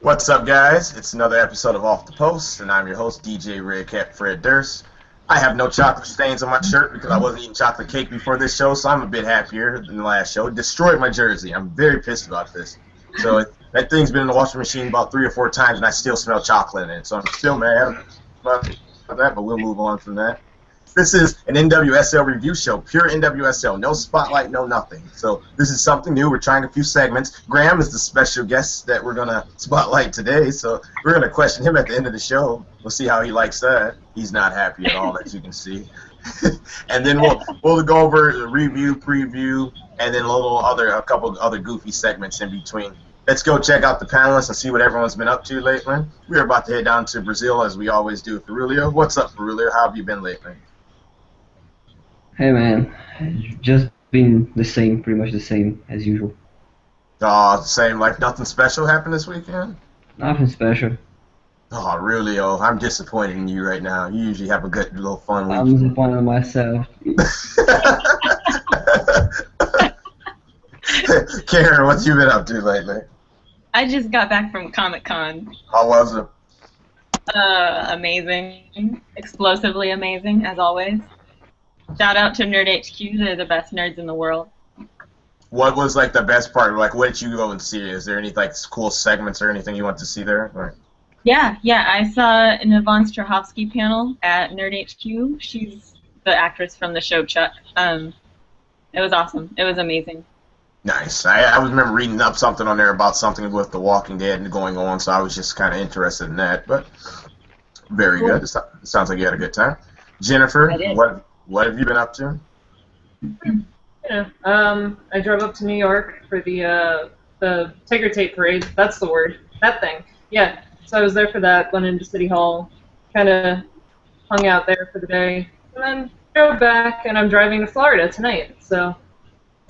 What's up, guys? It's another episode of Off the Post, and I'm your host, DJ Redcat Fred Durst. I have no chocolate stains on my shirt because I wasn't eating chocolate cake before this show, so I'm a bit happier than the last show. Destroyed my jersey. I'm very pissed about this. So that thing's been in the washing machine about 3 or 4 times, and I still smell chocolate in it. So I'm still mad about that, but we'll move on from that. This is an NWSL review show, pure NWSL, no spotlight, no nothing. So this is something new. We're trying a few segments. Graham is the special guest that we're going to spotlight today, so we're going to question him at the end of the show. We'll see how he likes that. He's not happy at all, as you can see. And then we'll go over the review, preview, and then a couple other goofy segments in between. Let's go check out the panelists and see what everyone's been up to lately. We're about to head down to Brazil, as we always do with Ferrulio. What's up, Ferrulio? How have you been lately? Hey man, just been the same, pretty much the same as usual. Same, like nothing special happened this weekend? Nothing special. Oh, really? Oh, I'm disappointed in you right now. You usually have a good little fun week. I'm disappointed in myself. Karen, what you been up to lately? I just got back from Comic-Con. How was it? Amazing. Explosively amazing, as always. Shout out to Nerd HQ. They're the best nerds in the world. What was like the best part? Like, what did you go and see? Is there any like cool segments or anything you want to see there? Or? Yeah. I saw an Yvonne Strahovski panel at Nerd HQ. She's the actress from the show Chuck. It was awesome. It was amazing. Nice. I remember reading up something on there about something with The Walking Dead and going on, so I was just kind of interested in that. But very good. It sounds like you had a good time. Jennifer, what have you been up to? Yeah, I drove up to New York for the Ticker Tape parade. That's the word. That thing. Yeah. So I was there for that. Went into City Hall, kind of hung out there for the day, and then drove back. And I'm driving to Florida tonight. So.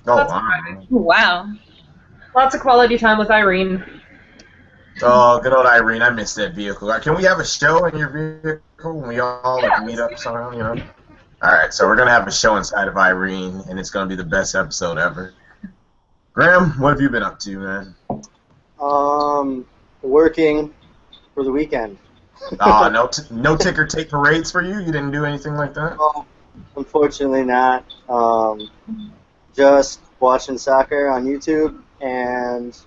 Oh wow! Wow. Lots of quality time with Irene. Oh, good old Irene. I missed that vehicle. Can we have a show in your vehicle when we all meet up somehow? You know. All right, so we're gonna have a show inside of Irene, and it's gonna be the best episode ever. Graham, what have you been up to, man? Working for the weekend. No ticker tape parades for you? You didn't do anything like that? Oh, unfortunately not. Just watching soccer on YouTube and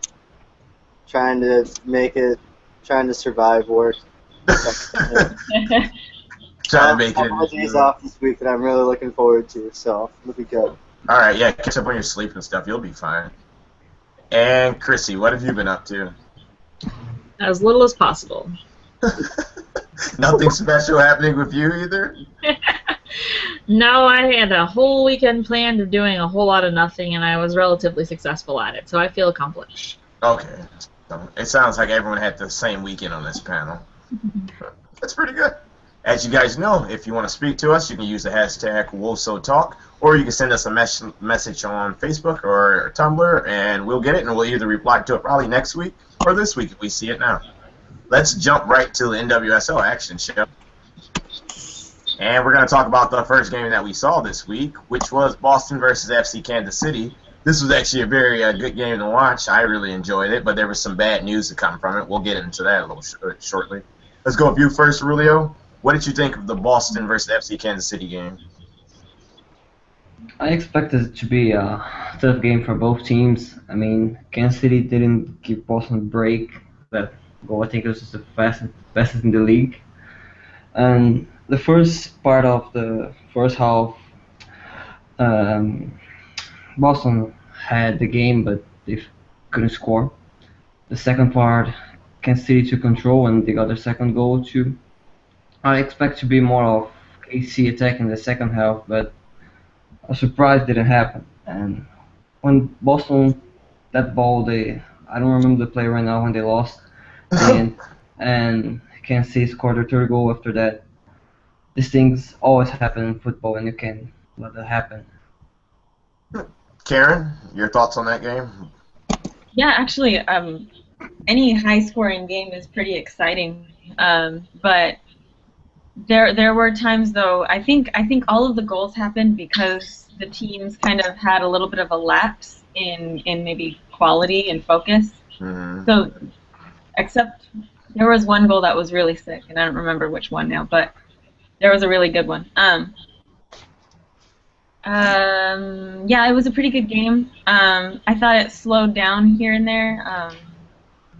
trying to survive work. Trying to make it. I have days off this week that I'm really looking forward to, so it'll be good. All right, yeah, catch up on your sleep and stuff. You'll be fine. And Chrissy, what have you been up to? As little as possible. Nothing special happening with you either? No, I had a whole weekend planned of doing a whole lot of nothing, and I was relatively successful at it, so I feel accomplished. Okay. So it sounds like everyone had the same weekend on this panel. That's pretty good. As you guys know, if you want to speak to us, you can use the hashtag WosoTalk, or you can send us a message on Facebook or Tumblr, and we'll get it, and we'll either reply to it probably next week or this week if we see it now. Let's jump right to the NWSL action show. And we're going to talk about the first game that we saw this week, which was Boston versus FC Kansas City. This was actually a very good game to watch. I really enjoyed it, but there was some bad news to come from it. We'll get into that a little shortly. Let's go with you first, Rulio. What did you think of the Boston versus FC Kansas City game? I expected it to be a tough game for both teams. I mean, Kansas City didn't give Boston a break. That goal, I think, it was the fastest in the league. And the first part of the first half, Boston had the game, but they couldn't score. The second part, Kansas City took control, and they got their second goal too. I expect to be more of KC attack in the second half, but a surprise didn't happen. And when Boston, that ball, I don't remember the play right now when they lost, and Kansas City scored their third goal after that. These things always happen in football, and you can't let that happen. Karen, your thoughts on that game? Yeah, actually, any high-scoring game is pretty exciting, but there were times though. I think all of the goals happened because the teams kind of had a little bit of a lapse in maybe quality and focus. Mm-hmm. So except there was one goal that was really sick, and I don't remember which one now, but there was a really good one. Yeah, it was a pretty good game. I thought it slowed down here and there,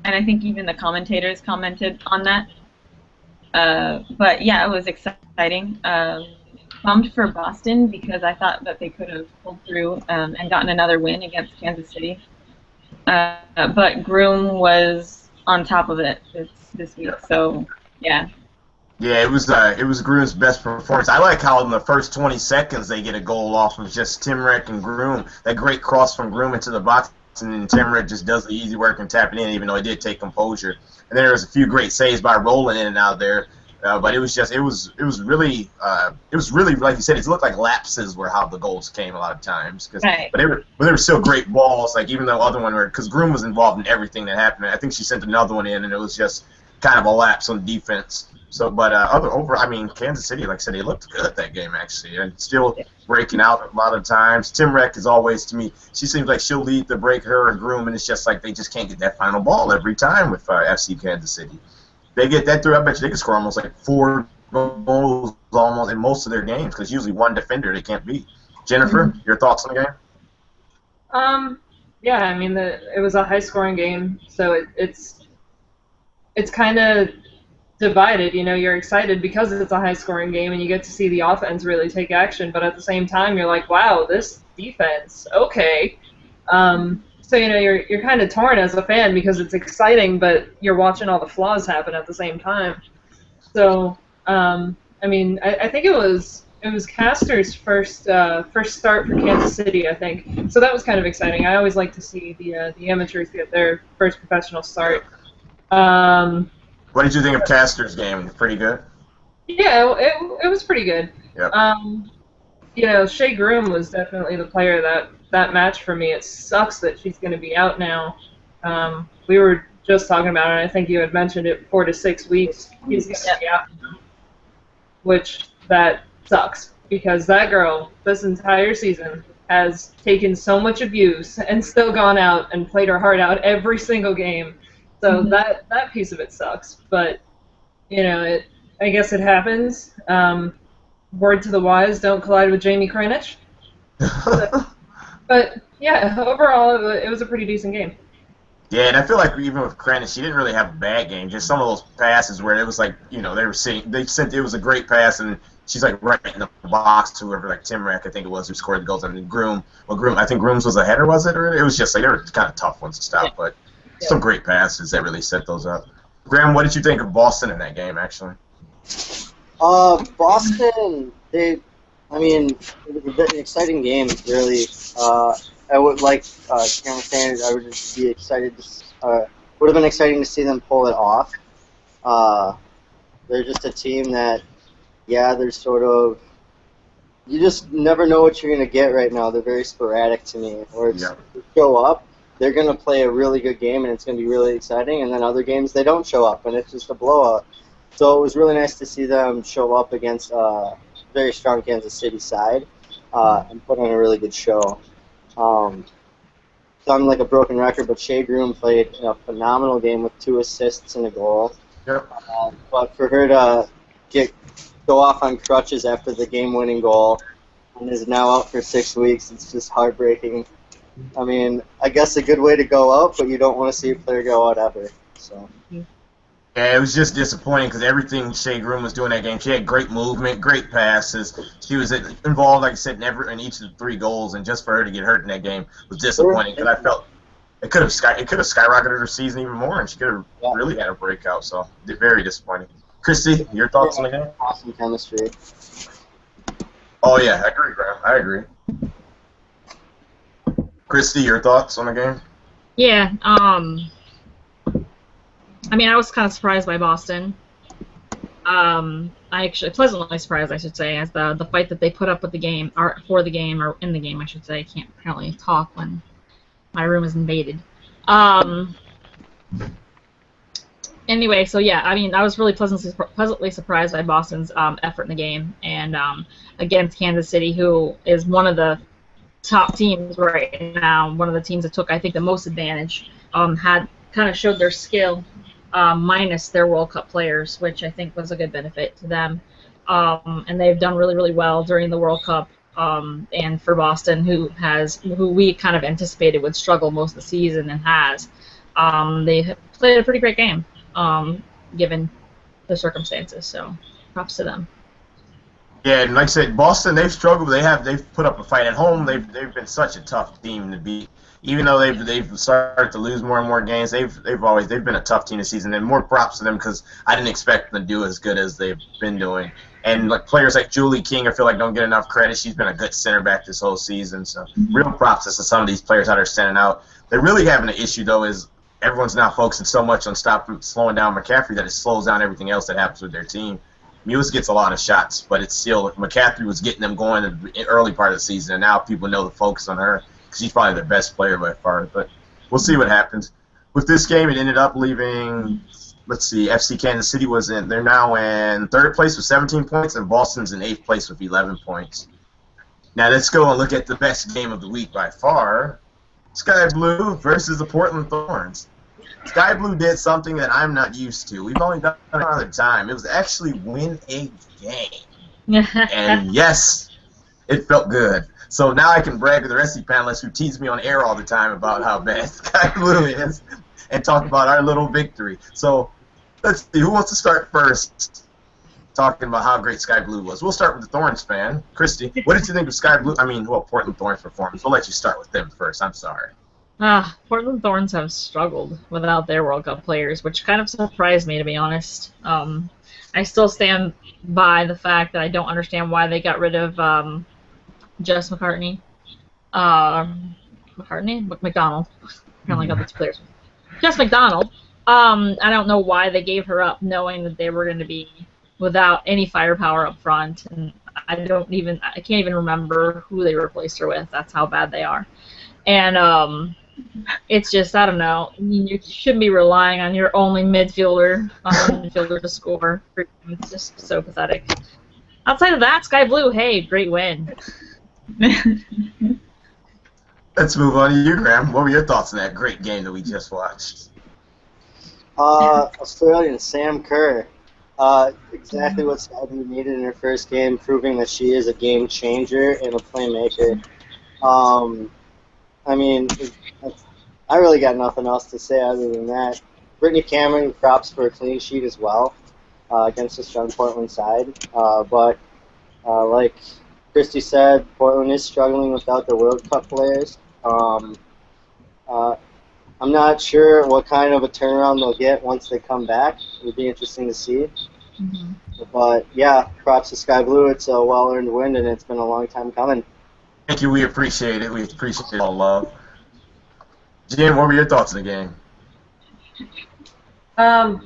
and I think even the commentators commented on that. But yeah, it was exciting. Bummed for Boston because I thought that they could have pulled through and gotten another win against Kansas City. But Groom was on top of it this week, so yeah. Yeah, it was Groom's best performance. I like how in the first 20 seconds they get a goal off of just Timrek and Groom. That great cross from Groom into the box, and then Timrek just does the easy work and tap it in, even though it did take composure. And then there was a few great saves by rolling in and out there. But it was really like you said, it looked like lapses were how the goals came a lot of times. Right. But they were still great balls. Like even though other one were, because Groom was involved in everything that happened. I think she sent another one in, and it was just kind of a lapse on defense. So, but Kansas City, like I said, they looked good that game actually, and still breaking out a lot of times. Timrek is always, to me, she seems like she'll lead the break, her and Groom, and it's just like they just can't get that final ball every time with FC Kansas City. They get that through, I bet you they can score almost like 4 goals almost in most of their games because usually one defender they can't beat. Jennifer, your thoughts on the game? Yeah, I mean it was a high-scoring game, so it's kind of divided. You know, you're excited because it's a high-scoring game and you get to see the offense really take action, but at the same time you're like, wow, this defense, okay. So you know you're kind of torn as a fan because it's exciting, but you're watching all the flaws happen at the same time. So I think it was Castor's first start for Kansas City, I think. So that was kind of exciting. I always like to see the amateurs get their first professional start. What did you think of Castor's game? Pretty good? Yeah, it was pretty good. Yep. You know, Shea Groom was definitely the player that match for me. It sucks that she's going to be out now. We were just talking about it, and I think you had mentioned it, 4 to 6 weeks. He's going to be out now, which that sucks because that girl, this entire season, has taken so much abuse and still gone out and played her heart out every single game. So that piece of it sucks. But, you know, I guess it happens. Word to the wise, don't collide with Jamie Kranich. But yeah, overall, it was a pretty decent game. Yeah, and I feel like even with Kranich, she didn't really have a bad game. Just some of those passes where it was like, you know, it was a great pass, and she's like right in the box to whoever, like Timrek, I think it was, who scored the goals. I mean, I think Groom's was a header, was it? Or it was just like, they were kind of tough ones to stop, but some great passes that really set those up. Graham, what did you think of Boston in that game, actually? Boston, it was a very exciting game, really. I would like Cameron saying, I would just be excited would have been exciting to see them pull it off. They're just a team that, they're sort of, you just never know what you're going to get right now. They're very sporadic to me. Or it's show up, they're going to play a really good game and it's going to be really exciting, and then other games they don't show up and it's just a blowout. So it was really nice to see them show up against a very strong Kansas City side and put on a really good show. Sounding like a broken record, but Shea Groom played a phenomenal game with 2 assists and a goal. Yep. But for her to go off on crutches after the game-winning goal and is now out for 6 weeks, it's just heartbreaking. I mean, I guess a good way to go out, but you don't want to see a player go out ever. So. Yeah, it was just disappointing because everything Shea Groom was doing that game, she had great movement, great passes. She was involved, like I said, in each of the 3 goals, and just for her to get hurt in that game was disappointing because I felt it could have skyrocketed her season even more, and she could have really had a breakout. So very disappointing. Christy, your thoughts on the game? Awesome chemistry. Oh yeah, I agree, Graham. I agree. Christy, your thoughts on the game? Yeah. I mean, I was kind of surprised by Boston. I actually pleasantly surprised, I should say, as the fight that they put up with the game, or for the game, or in the game, I should say. I can't apparently talk when my room is invaded. Anyway, so yeah, I mean, I was really pleasantly surprised by Boston's effort in the game, and against Kansas City, who is one of the top teams right now, one of the teams that took, I think, the most advantage, had kind of showed their skill minus their World Cup players, which I think was a good benefit to them. And they've done really, really well during the World Cup. And for Boston, who we kind of anticipated would struggle most of the season and has, they played a pretty great game, given the circumstances. So props to them. Yeah, and like I said, Boston, they've struggled. They've put up a fight at home. They've been such a tough team to beat. Even though they've started to lose more and more games, they've been a tough team this season. And more props to them because I didn't expect them to do as good as they've been doing. And like players like Julie King, I feel like don't get enough credit. She's been a good center back this whole season. So real props to some of these players that are standing out. They're really having an issue though is everyone's now focusing so much on slowing down McCaffrey that it slows down everything else that happens with their team. Muse gets a lot of shots, but it's still McCaffrey was getting them going in the early part of the season, and now people know the focus on her because she's probably the best player by far. But we'll see what happens. With this game, it ended up leaving, let's see, FC Kansas City they're now in 3rd place with 17 points, and Boston's in 8th place with 11 points. Now let's go and look at the best game of the week by far, Sky Blue versus the Portland Thorns. Sky Blue did something that I'm not used to. We've only done it another time. It was actually win a game. And yes, it felt good. So now I can brag to the rest of the panelists who tease me on air all the time about how bad Sky Blue is and talk about our little victory. So let's see, who wants to start first talking about how great Sky Blue was? We'll start with the Thorns fan. Christy, what did you think of Portland Thorns performance? We'll let you start with them first. I'm sorry. Portland Thorns have struggled without their World Cup players, which kind of surprised me, to be honest. I still stand by the fact that I don't understand why they got rid of Jess McCartney. McDonald. Apparently got these players. Jess McDonald. I don't know why they gave her up, knowing that they were going to be without any firepower up front, and I can't even remember who they replaced her with. That's how bad they are. And it's just, I don't know, you shouldn't be relying on your only midfielder to score. It's just so pathetic. Outside of that, Sky Blue, hey, great win. Let's move on to you, Graham. What were your thoughts on that great game that we just watched? Australian Sam Kerr. Exactly what Sky Blue needed in her first game, proving that she is a game changer and a playmaker. I really got nothing else to say other than that. Brittany Cameron, props for a clean sheet as well against a strong Portland side. But like Christy said, Portland is struggling without their World Cup players. I'm not sure what kind of a turnaround they'll get once they come back. It would be interesting to see. Mm-hmm. But yeah, props to Sky Blue. It's a well-earned win, and it's been a long time coming. Thank you. We appreciate it. We appreciate all love. Jim, what were your thoughts on the game?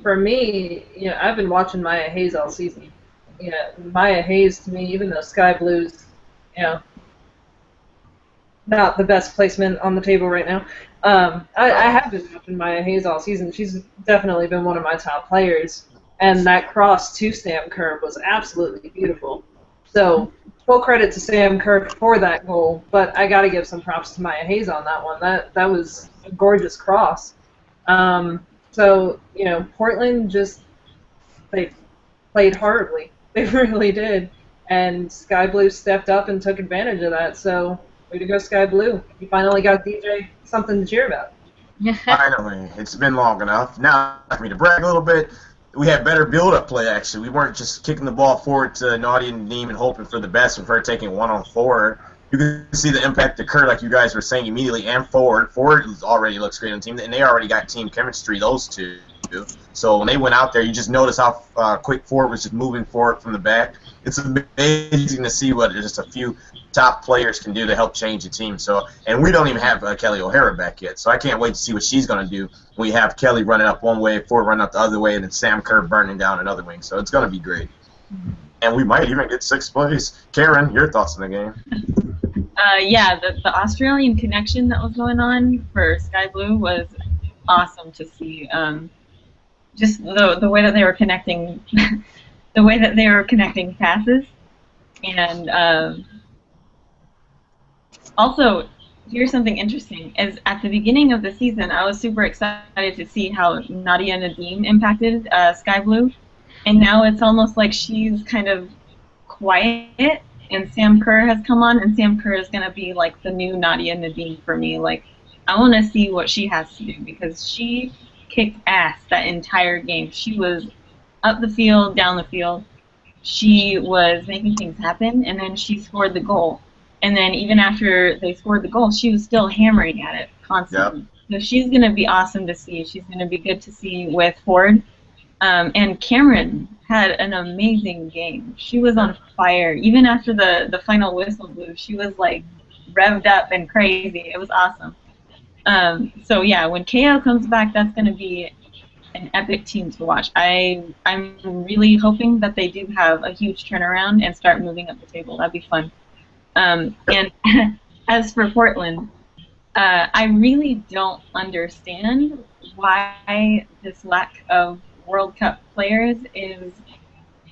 For me, I've been watching Maya Hayes all season. Maya Hayes, to me, even though Sky Blue's, not the best placement on the table right now, I have been watching Maya Hayes all season. She's definitely been one of my top players, and that cross to Sam Kerr was absolutely beautiful. So full credit to Sam Kerr for that goal, but I got to give some props to Maya Hayes on that one. That was a gorgeous cross. So Portland they played horribly. They really did, and Sky Blue stepped up and took advantage of that. So way to go, Sky Blue! You finally got DJ something to cheer about. Finally, it's been long enough. Now for me to brag a little bit. We had better build-up play, actually. We weren't just kicking the ball forward to Nadia and Neem and hoping for the best with her taking 1-on-4. You can see the impact occur, like you guys were saying, immediately and forward. Forward already looks great on the team, and they already got team chemistry, those two. So when they went out there, you just notice how quick forward was just moving forward from the back. It's amazing to see what just a few top players can do to help change the team. So, and we don't even have Kelly O'Hara back yet, so I can't wait to see what she's going to do. We have Kelly running up one way, Ford running up the other way, and then Sam Kerr burning down another wing. So it's going to be great. And we might even get 6th place. Karen, your thoughts on the game? Yeah, the Australian connection that was going on for Sky Blue was awesome to see. Just the way that they were connecting, the way that they were connecting passes, and also here's something interesting. Is at the beginning of the season, I was super excited to see how Nadia Nadim impacted Sky Blue, and now it's almost like she's kind of quiet. And Sam Kerr has come on, and Sam Kerr is gonna be like the new Nadia Nadim for me. Like, I want to see what she has to do because she kicked ass that entire game. She was up the field, down the field. She was making things happen, and then she scored the goal. And then even after they scored the goal, she was still hammering at it constantly. Yep. So she's going to be awesome to see. She's going to be good to see with Ford. And Cameron had an amazing game. She was on fire. Even after the final whistle blew, she was like revved up and crazy. It was awesome. So yeah, when KO comes back, that's going to be an epic team to watch. I'm really hoping that they do have a huge turnaround and start moving up the table. That'd be fun. And as for Portland, I really don't understand why this lack of World Cup players is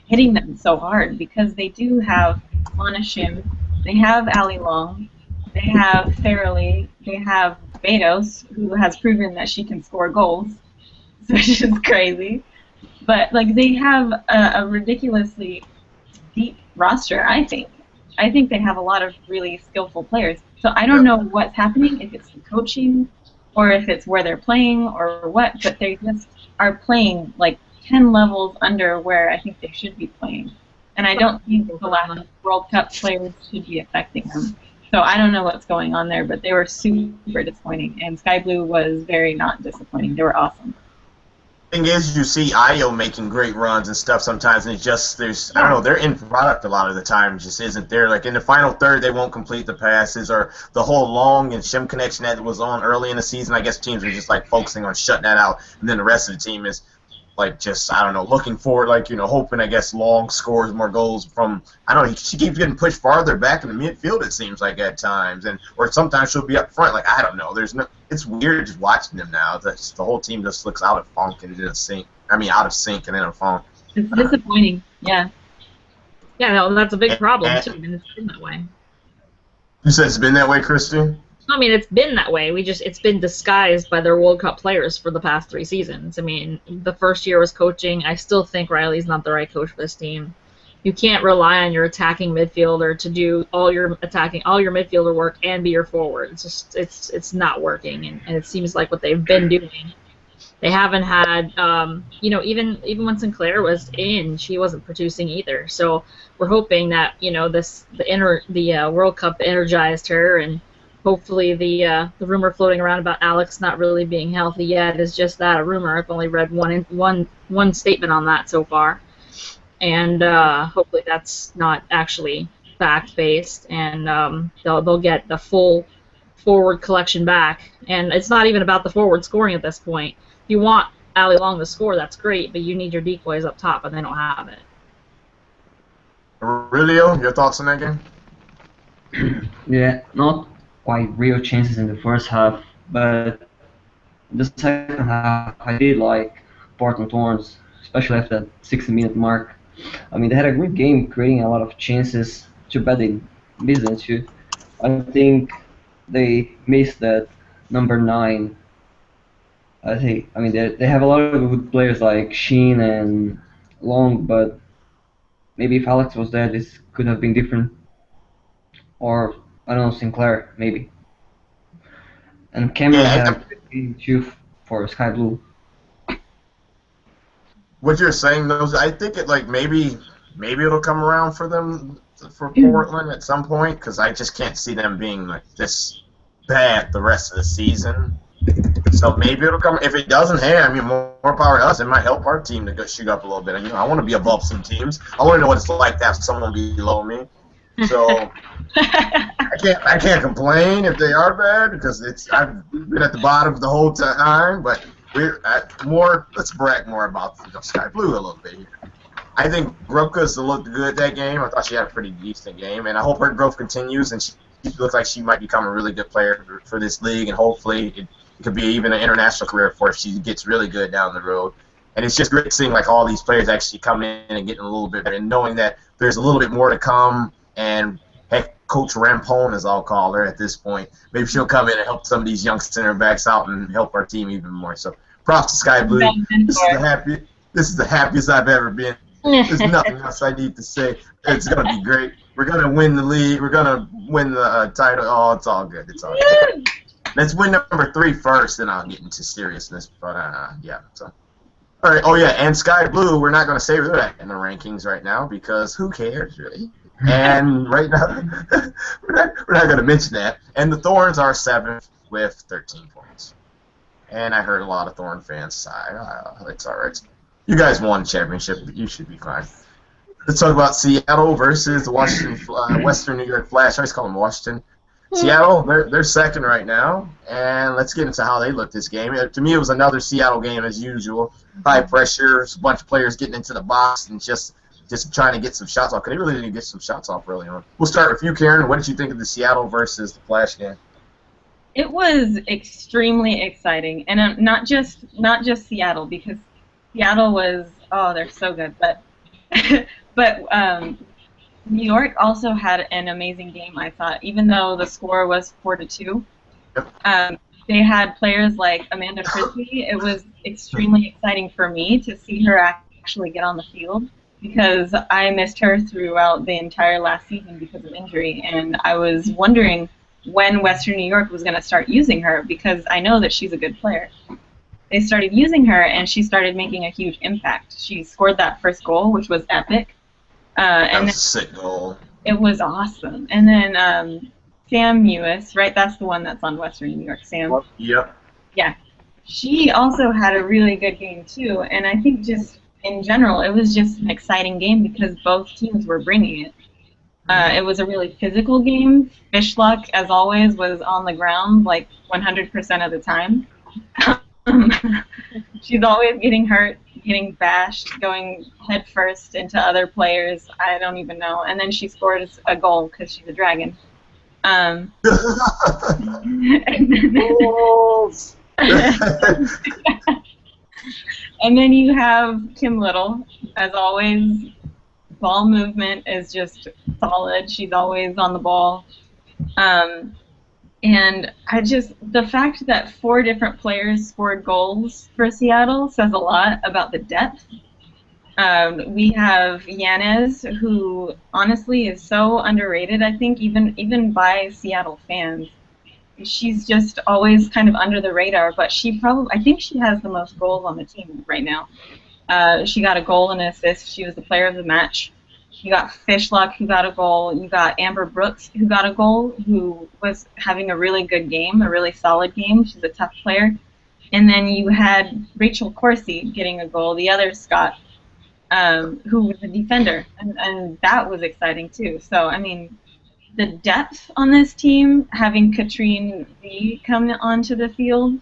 hitting them so hard, because they do have Lana Shim, they have Ali Long, they have Farrelly, they have Betos, who has proven that she can score goals, which is crazy. But like, they have a ridiculously deep roster, I think. I think they have a lot of really skillful players. So I don't know what's happening, if it's the coaching or if it's where they're playing or what, but they just are playing like 10 levels under where I think they should be playing. And I don't think the lack of World Cup players should be affecting them. So I don't know what's going on there, but they were super disappointing. And Sky Blue was very not disappointing. They were awesome. Thing is, you see Io making great runs and stuff sometimes, and it's just, I don't know, their end product a lot of the time just isn't there. Like in the final third, they won't complete the passes, or the whole Long and Shim connection that was on early in the season. I guess teams are just like focusing on shutting that out, and then the rest of the team is like just, I don't know, looking forward, like, you know, hoping, I guess, Long scores more goals from, I don't know, she keeps getting pushed farther back in the midfield, it seems like, at times, and or sometimes she'll be up front. Like, I don't know, it's weird just watching them now. The whole team just looks out of funk and in a sync. I mean, out of sync and in a funk. It's disappointing, yeah. Yeah, no, that's a big problem, too, and it's been that way. You said it's been that way, Christy? I mean, it's been that way. It's been disguised by their World Cup players for the past 3 seasons. I mean, the first year was coaching. I still think Riley's not the right coach for this team. You can't rely on your attacking midfielder to do all your midfielder work and be your forward. It's just, it's not working, and it seems like what they've been doing. They haven't had, you know, even when Sinclair was in, she wasn't producing either. So we're hoping that, you know, the World Cup energized her, and hopefully the rumor floating around about Alex not really being healthy yet is just that, a rumor. I've only read one statement on that so far, and hopefully that's not actually fact-based, and they'll get the full forward collection back. And it's not even about the forward scoring at this point. If you want Ali Long to score, that's great, but you need your decoys up top, and they don't have it. Aurelio, your thoughts on that game? Yeah, not quite real chances in the first half, but the second half I did like Portland Thorns, especially after that 60-minute mark. I mean, they had a great game, creating a lot of chances. Too bad they missed it too. I think they missed that number 9. I mean, they have a lot of good players like Sheen and Long, but maybe if Alex was there, this could have been different. Or, I don't know, Sinclair, maybe. And Cameron had a great game too for Sky Blue. What you're saying, though, I think it, like, maybe it'll come around for them, for Portland at some point, because I just can't see them being like this bad the rest of the season. So maybe it'll come. If it doesn't, hey, I mean, more power to us. It might help our team to go shoot up a little bit. And, you know, I want to be above some teams. I want to know what it's like to have someone below me. So I can't complain if they are bad, because I've been at the bottom the whole time. But let's brag more about Sky Blue a little bit here. I think Grubka's looked good that game. I thought she had a pretty decent game, and I hope her growth continues. And she looks like she might become a really good player for this league, and hopefully it could be even an international career for her if she gets really good down the road. And it's just great seeing like all these players actually come in and getting a little bit better, and knowing that there's a little bit more to come. And heck coach Rampone, as I'll call her at this point. Maybe she'll come in and help some of these young center backs out and help our team even more. So props to Sky Blue. This is the happiest I've ever been. There's nothing else I need to say. It's gonna be great. We're gonna win the league. We're gonna win the title. Oh, it's all good. It's all good. Let's win number 3 first, then I'll get into seriousness. But yeah. So. All right. Oh yeah, and Sky Blue. We're not gonna say that in the rankings right now because who cares really? And right now, we're not gonna mention that. And the Thorns are 7th with 13 points. And I heard a lot of Thorn fans sigh. It's all right. You guys won championship. You should be fine. Let's talk about Seattle versus the Western New York Flash. I always call them Washington. Seattle, they're second right now, and let's get into how they look this game. To me, it was another Seattle game as usual. High pressure, a bunch of players getting into the box and just trying to get some shots off. Because they really didn't get some shots off early on. We'll start with you, Karen. What did you think of the Seattle versus the Flash game? It was extremely exciting, and not just Seattle, because Seattle was, oh, they're so good, but New York also had an amazing game, I thought, even though the score was 4-2. They had players like Amanda Frisbee. It was extremely exciting for me to see her actually get on the field because I missed her throughout the entire last season because of injury, and I was wondering when Western New York was going to start using her because I know that she's a good player. They started using her, and she started making a huge impact. She scored that first goal, which was epic. That was a sick goal. It was awesome. And then Sam Mewis, right? That's the one that's on Western New York. Sam. Yep. Yeah. She also had a really good game, too. And I think just in general, it was just an exciting game because both teams were bringing it. It was a really physical game. Fishluck, as always, was on the ground like 100% of the time. She's always getting hurt, getting bashed, going head first into other players. I don't even know. And then she scored a goal because she's a dragon. And then you have Kim Little, as always. Ball movement is just solid. She's always on the ball. And the fact that 4 different players scored goals for Seattle says a lot about the depth. We have Yanez, who honestly is so underrated, I think, even by Seattle fans. She's just always kind of under the radar, but I think she has the most goals on the team right now. She got a goal and an assist. She was the player of the match. You got Fishluck, who got a goal. You got Amber Brooks, who got a goal, who was having a really good game, a really solid game. She's a tough player. And then you had Rachel Corsi getting a goal, the other Scot, who was a defender. And that was exciting, too. So, I mean, the depth on this team, having Katrine V come onto the field,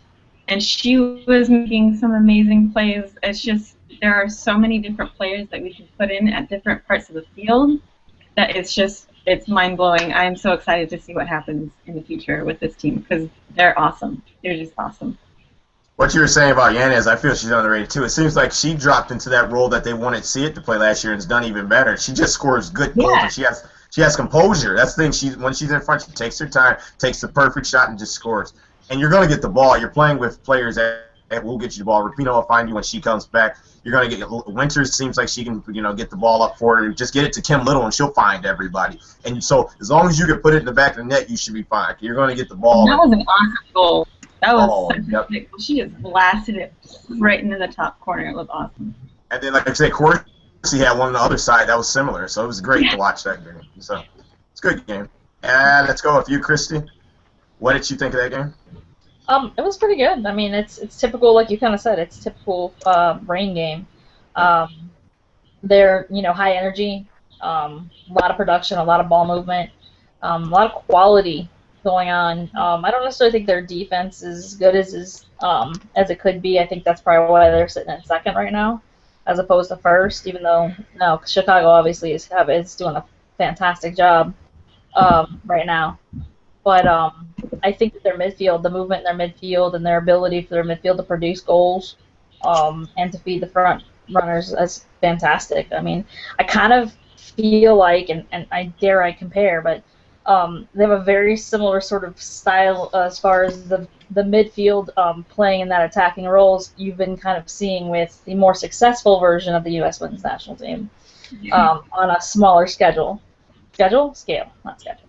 and she was making some amazing plays. It's just, there are so many different players that we can put in at different parts of the field that it's mind-blowing. I'm so excited to see what happens in the future with this team because they're awesome. They're just awesome. What you were saying about Yanez, I feel she's underrated too. It seems like she dropped into that role that they wanted Sia to play last year and has done even better. She just scores good goals and she has composure. That's the thing. When she's in front, she takes her time, takes the perfect shot, and just scores. And you're going to get the ball. You're playing with players that will get you the ball. Rapinoe will find you when she comes back. You're going to get Winters. Seems like she can, get the ball up for her. Just get it to Kim Little, and she'll find everybody. And so, as long as you can put it in the back of the net, you should be fine. You're going to get the ball. That was an awesome goal. That was she just blasted it right into the top corner. It was awesome. And then, like I say, Corsi had one on the other side that was similar. So it was great to watch that game. So it's a good game. And let's go with you, Christy. What did you think of that game? It was pretty good. I mean, it's typical, like you kind of said, it's typical Rain game. They're high energy, a lot of production, a lot of ball movement, a lot of quality going on. I don't necessarily think their defense is as good as it could be. I think that's probably why they're sitting in second right now, as opposed to first. Even though Chicago obviously is doing a fantastic job right now. But I think that their midfield, the movement in their midfield, and their ability for their midfield to produce goals and to feed the front runners is fantastic. I mean, I kind of feel like, and I compare, but They have a very similar sort of style as far as the midfield playing in that attacking roles you've been kind of seeing with the more successful version of the U.S. women's national team on a smaller schedule. Scale, not schedule.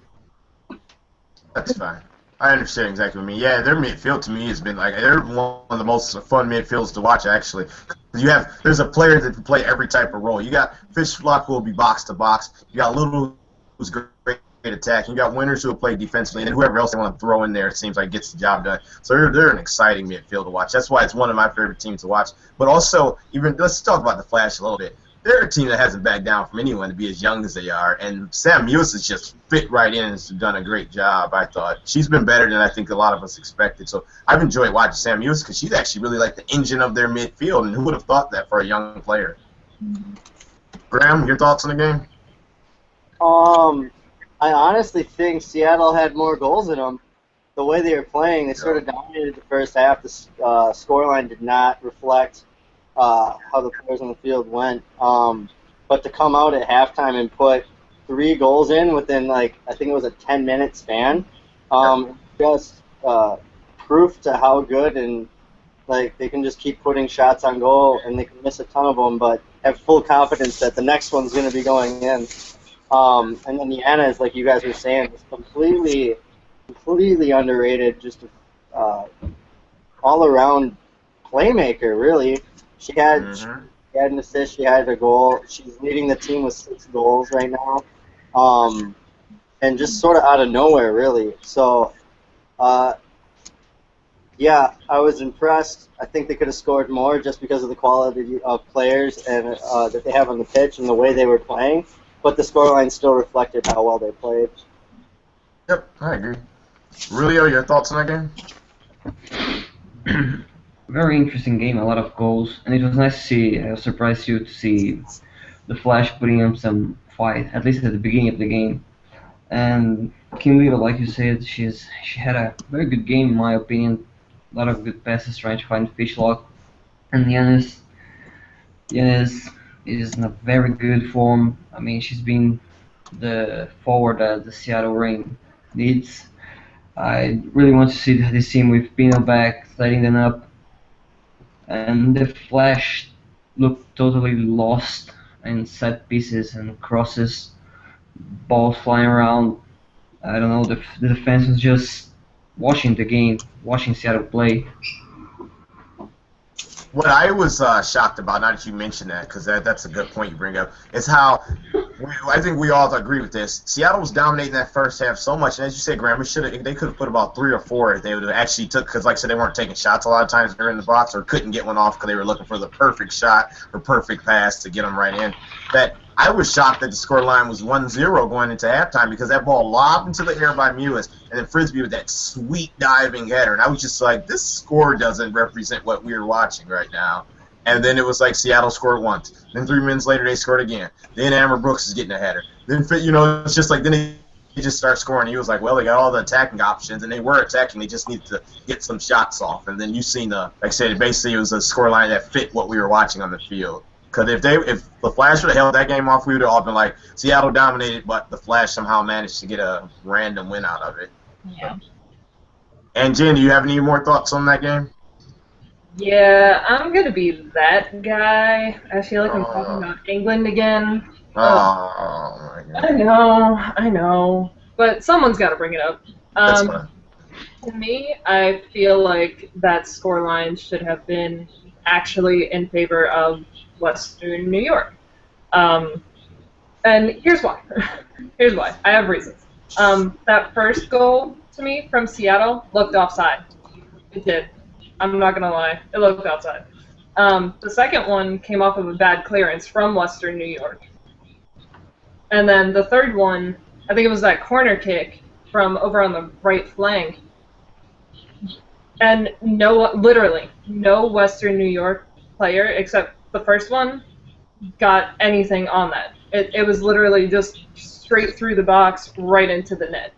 That's fine. I understand exactly what you mean. Yeah, their midfield to me has been like they're one of the most fun midfields to watch actually. There's a player that can play every type of role. You got Fishlock who will be box to box. You got Little who's great at attacking. You got Winters who will play defensively, and whoever else they want to throw in there, it seems like gets the job done. So they're an exciting midfield to watch. That's why it's one of my favorite teams to watch. But also, let's talk about the Flash a little bit. They're a team that hasn't backed down from anyone to be as young as they are, and Sam Mewis has just fit right in and has done a great job, I thought. She's been better than I think a lot of us expected, so I've enjoyed watching Sam Mewis because she's actually really like the engine of their midfield, and who would have thought that for a young player? Graham, your thoughts on the game? I honestly think Seattle had more goals in them. The way they were playing, they sort of dominated the first half. The scoreline did not reflect how the players on the field went. But to come out at halftime and put 3 goals in within, I think it was a 10-minute span, just proof to how good and, they can just keep putting shots on goal and they can miss a ton of them, but have full confidence that the next one's going to be going in. And then Yana, like you guys were saying, is completely underrated, just all-around playmaker, really. She had an assist, she had a goal. She's leading the team with 6 goals right now. And just sort of out of nowhere, really. So, yeah, I was impressed. I think they could have scored more just because of the quality of players and that they have on the pitch and the way they were playing. But the scoreline still reflected how well they played. Yep, I agree. Rulio, your thoughts on that game? Very interesting game, a lot of goals, and it was nice to see. I was surprised to see the Flash putting in some fight, at least at the beginning of the game. And Kim Weaver, like you said, she had a very good game in my opinion. A lot of good passes trying to find Fishlock, and Yanis is in a very good form. I mean, she's been the forward that the Seattle Reign needs. I really want to see this team with Pino back, setting them up. And the Flash looked totally lost in set pieces and crosses, balls flying around. I don't know, the defense was just watching the game, watching Seattle play. What I was shocked about, now that you mentioned that, because that's a good point you bring up, is how I think we all agree with this. Seattle was dominating that first half so much, and as you said, Graham, they could have put about 3 or 4 if they would have actually took, because like I said, they weren't taking shots a lot of times during the box or couldn't get one off because they were looking for the perfect shot or perfect pass to get them right in. That I was shocked that the scoreline was 1-0 going into halftime because that ball lobbed into the air by Mewis, and then Frisbee with that sweet diving header, and I was just like, this score doesn't represent what we're watching right now. And then it was like Seattle scored once. Then 3 minutes later they scored again. Then Amber Brooks is getting a header. Then it's just like then they just start scoring. He was like, well, they got all the attacking options, and they were attacking. They just needed to get some shots off. And then you seen like I said, basically it was a scoreline that fit what we were watching on the field. Because if the Flash would have held that game off, we would have all been like, Seattle dominated, but the Flash somehow managed to get a random win out of it. Yeah. And Jen, do you have any more thoughts on that game? Yeah, I'm gonna be that guy. I feel like I'm talking about England again. Oh my God. I know. But someone's got to bring it up. That's fine. To me, I feel like that scoreline should have been actually in favor of Western New York. And here's why. Here's why. I have reasons. That first goal, to me, from Seattle looked offside. It did. I'm not going to lie. It looked outside. The second one came off of a bad clearance from Western New York. And then the third one, I think it was that corner kick from over on the right flank. And literally, no Western New York player except the first one got anything on that. It was literally just straight through the box, right into the net.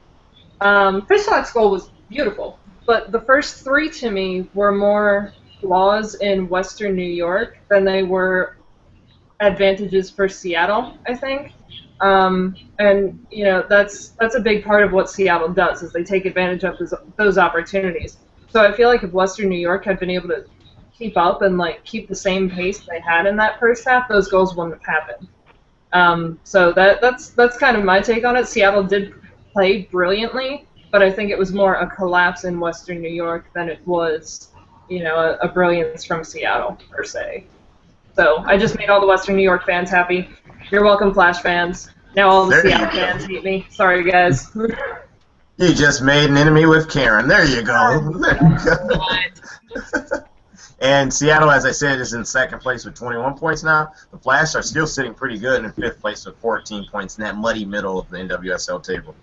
Fishlock's goal was beautiful, but the first 3 to me were more flaws in Western New York than they were advantages for Seattle, I think. And that's a big part of what Seattle does is they take advantage of those opportunities. So I feel like if Western New York had been able to keep up and keep the same pace they had in that first half, those goals wouldn't have happened. So that's kind of my take on it. Seattle did play brilliantly, but I think it was more a collapse in Western New York than it was, a brilliance from Seattle per se. So I just made all the Western New York fans happy. You're welcome, Flash fans. Now all the Seattle fans hate me. Sorry, guys. You just made an enemy with Karen. There you go. And Seattle, as I said, is in second place with 21 points now. The Flash are still sitting pretty good in fifth place with 14 points in that muddy middle of the NWSL table.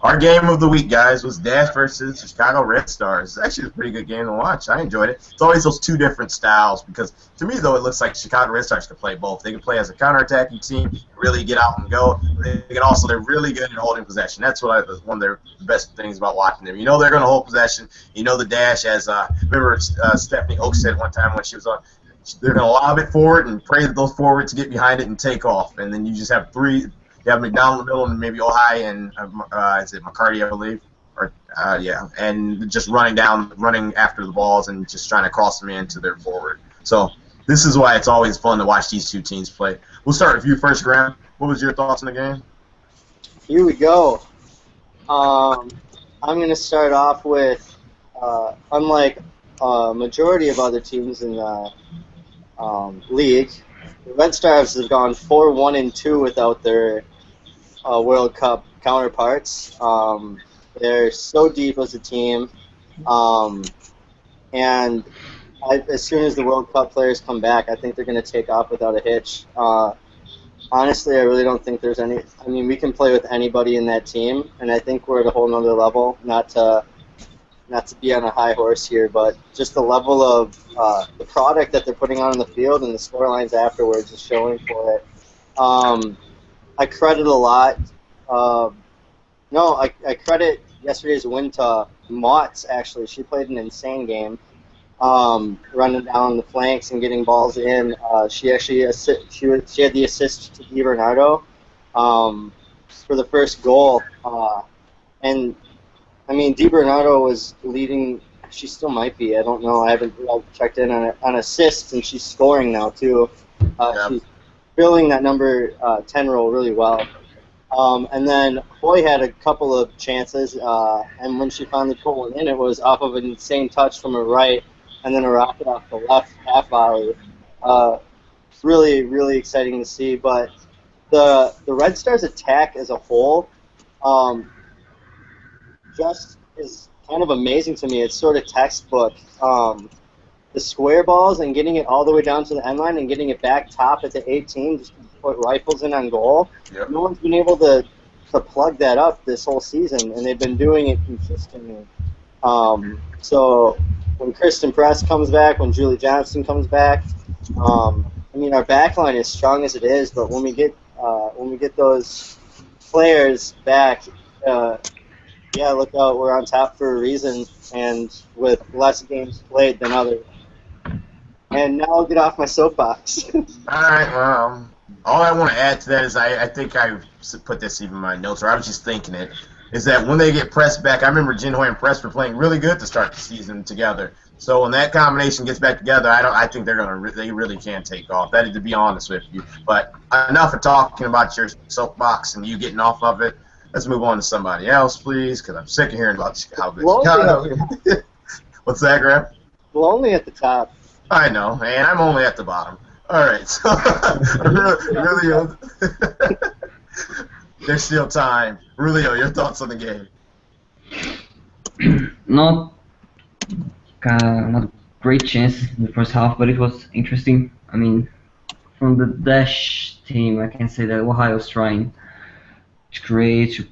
Our game of the week, guys, was Dash versus Chicago Red Stars. It's actually a pretty good game to watch. I enjoyed it. It's always those two different styles because, to me, though, it looks like Chicago Red Stars can play both. They can play as a counterattacking team, really get out and go. They're really good at holding possession. That's one of their best things about watching them. You know they're going to hold possession. You know the Dash, as remember Stephanie Oaks said one time when she was on, they're going to lob it forward and pray that those forwards get behind it and take off. And then you just have three. You have McDonald in the middle and maybe Ojai and is it McCarty, I believe, or and just running after the balls and just trying to cross them into their forward. So this is why it's always fun to watch these two teams play. We'll start with you first, Graham. What was your thoughts on the game? Here we go. I'm going to start off with, unlike a majority of other teams in the league, the Red Stars have gone 4-1-2 without their World Cup counterparts. They're so deep as a team, and as soon as the World Cup players come back, I think they're going to take off without a hitch. Honestly, I really don't think there's any. I mean, we can play with anybody in that team, and I think we're at a whole nother level. Not to be on a high horse here, but just the level of the product that they're putting on the field and the storylines afterwards is showing for it. I credit a lot. I credit yesterday's win to Motts, actually. She played an insane game, running down the flanks and getting balls in. She actually she had the assist to DiBernardo for the first goal. And, I mean, DiBernardo was leading. She still might be. I don't know. I haven't checked in on assists, and she's scoring now, too. She's filling that number 10 role really well. And then Hoy had a couple of chances, and when she finally put one in, it was off of an insane touch from her right, and then a rocket off the left half volley. Really, really exciting to see. But the Red Stars attack as a whole just is kind of amazing to me. It's sort of textbook. The square balls and getting it all the way down to the end line and getting it back top at the 18, just to put rifles in on goal. Yep. No one's been able to plug that up this whole season, and they've been doing it consistently. So when Kristen Press comes back, when Julie Johnson comes back, I mean, our back line is strong as it is, but when we get those players back, look out, we're on top for a reason, and with less games played than others. And now I'll get off my soapbox. All right, well, all I want to add to that is I think I put this even in my notes, or I was just thinking it, is that when they get Press back, I remember Jinhoy and Press were playing really good to start the season together. So when that combination gets back together, I think they really can take off. That is, to be honest with you. But enough of talking about your soapbox and you getting off of it. Let's move on to somebody else, please, because I'm sick of hearing about Chicago. What's that, Graham? Lonely at the top. I know, and I'm only at the bottom. All right, so really, there's still time. Rulio, your thoughts on the game? Not great chances in the first half, but it was interesting. I mean, from the Dash team, I can say that Ohio's trying to create, to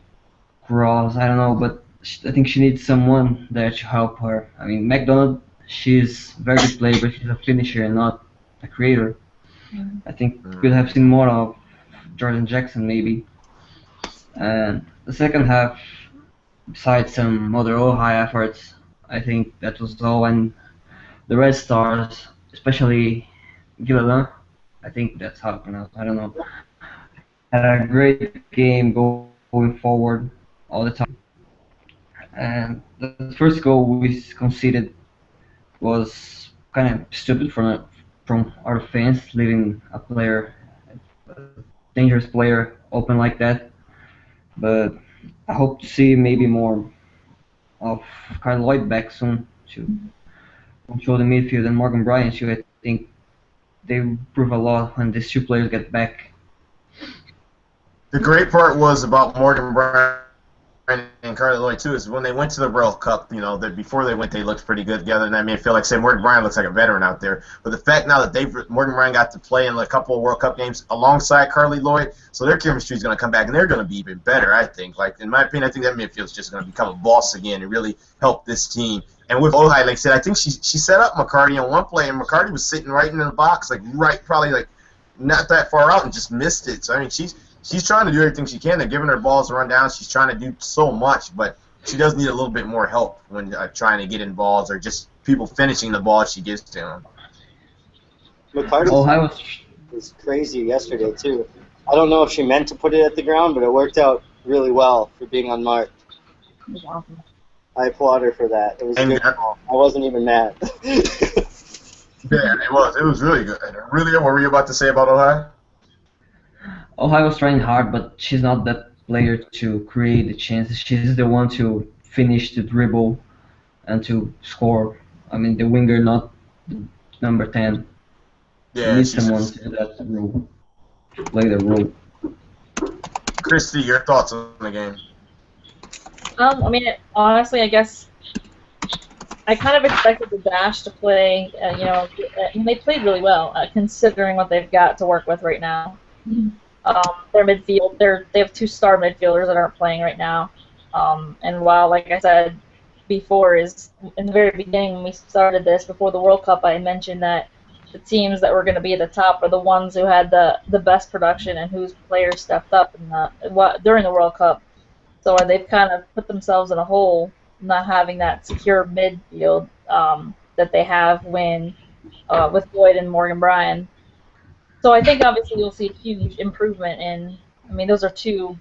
cross, I don't know, but I think she needs someone there to help her. I mean, McDonald, she's a very good player, but she's a finisher and not a creator. I think we could have seen more of Jordan Jackson, maybe. And the second half, besides some other high efforts, I think that was all. And the Red Stars, especially Gillilan, I think that's how to pronounce. I don't know. had a great game going forward all the time. And the first goal we conceded was kind of stupid from our fans, leaving a dangerous player open like that. But I hope to see maybe more of Carl Lloyd back soon to control the midfield, and Morgan Bryant too. I think they improve a lot when these two players get back. The great part was about Morgan Bryant and Carly Lloyd too is when they went to the World Cup. You know, that before they went, they looked pretty good together, and that made me feel like, say, Morgan Bryant looks like a veteran out there. But the fact now that Morgan Bryant got to play in a couple of World Cup games alongside Carly Lloyd, so their chemistry is going to come back, and they're going to be even better. I think. Like in my opinion, I think that midfield is just going to become a boss again and really help this team. And with Ohai, like I said, I think she set up McCarty on one play, and McCarty was sitting right in the box, like probably like not that far out, and just missed it. So I mean, she's trying to do everything she can. They're giving her balls to run down. She's trying to do so much, but she does need a little bit more help when trying to get in balls or just people finishing the ball she gives to them. McCarty was crazy yesterday, too. I don't know if she meant to put it at the ground, but it worked out really well for being unmarked. It was awesome. I applaud her for that. It was a good ball. I wasn't even mad. Yeah, it was. It was really good. Really, what were you about to say about Ohio? Ohio's trying hard, but she's not that player to create the chances. She's the one to finish the dribble and to score. I mean, the winger, not the number 10. Yeah, you need someone to do that role, to play the role. Christy, your thoughts on the game? I mean, honestly, I guess I kind of expected the Dash to play, and they played really well, considering what they've got to work with right now. Their midfield, they have two star midfielders that aren't playing right now. And while, like I said before, is in the very beginning when we started this, before the World Cup, I mentioned that the teams that were going to be at the top are the ones who had the best production and whose players stepped up during the World Cup. So they've kind of put themselves in a hole, not having that secure midfield that they have with Lloyd and Morgan Bryan. So I think obviously you'll see a huge improvement those are two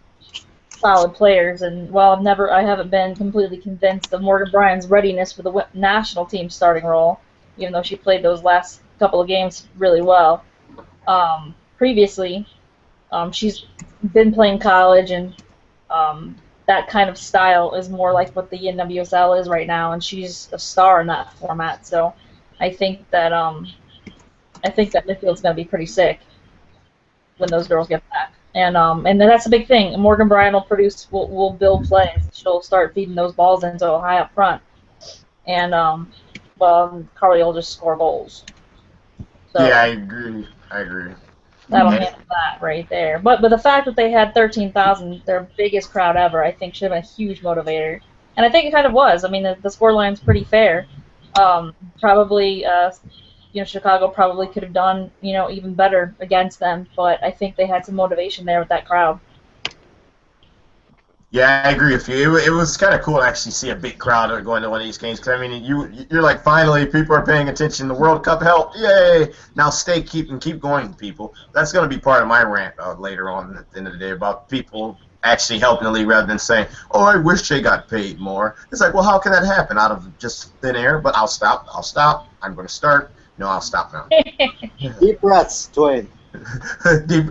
solid players, and while I haven't been completely convinced of Morgan Bryan's readiness for the national team starting role, even though she played those last couple of games really well. Previously, she's been playing college, and that kind of style is more like what the NWSL is right now, and she's a star in that format. So I think that midfield's going to be pretty sick when those girls get back. And then that's a big thing. Morgan Bryan will build plays. She'll start feeding those balls into Ohio up front. And, Carly will just score goals. So yeah, I agree. That'll handle that right there. But the fact that they had 13,000, their biggest crowd ever, I think should have been a huge motivator. And I think it kind of was. I mean, the scoreline's pretty fair. Probably, Chicago probably could have done, even better against them. But I think they had some motivation there with that crowd. Yeah, I agree with you. It was kind of cool to actually see a big crowd going to one of these games. Cause, I mean, you're like, finally, people are paying attention. The World Cup helped. Yay! Now keep going, people. That's going to be part of my rant later on at the end of the day about people actually helping the league rather than saying, oh, I wish they got paid more. It's like, well, how can that happen out of just thin air? But I'll stop. I'm going to start. No, I'll stop now. Deep breaths, Dwayne. Deep.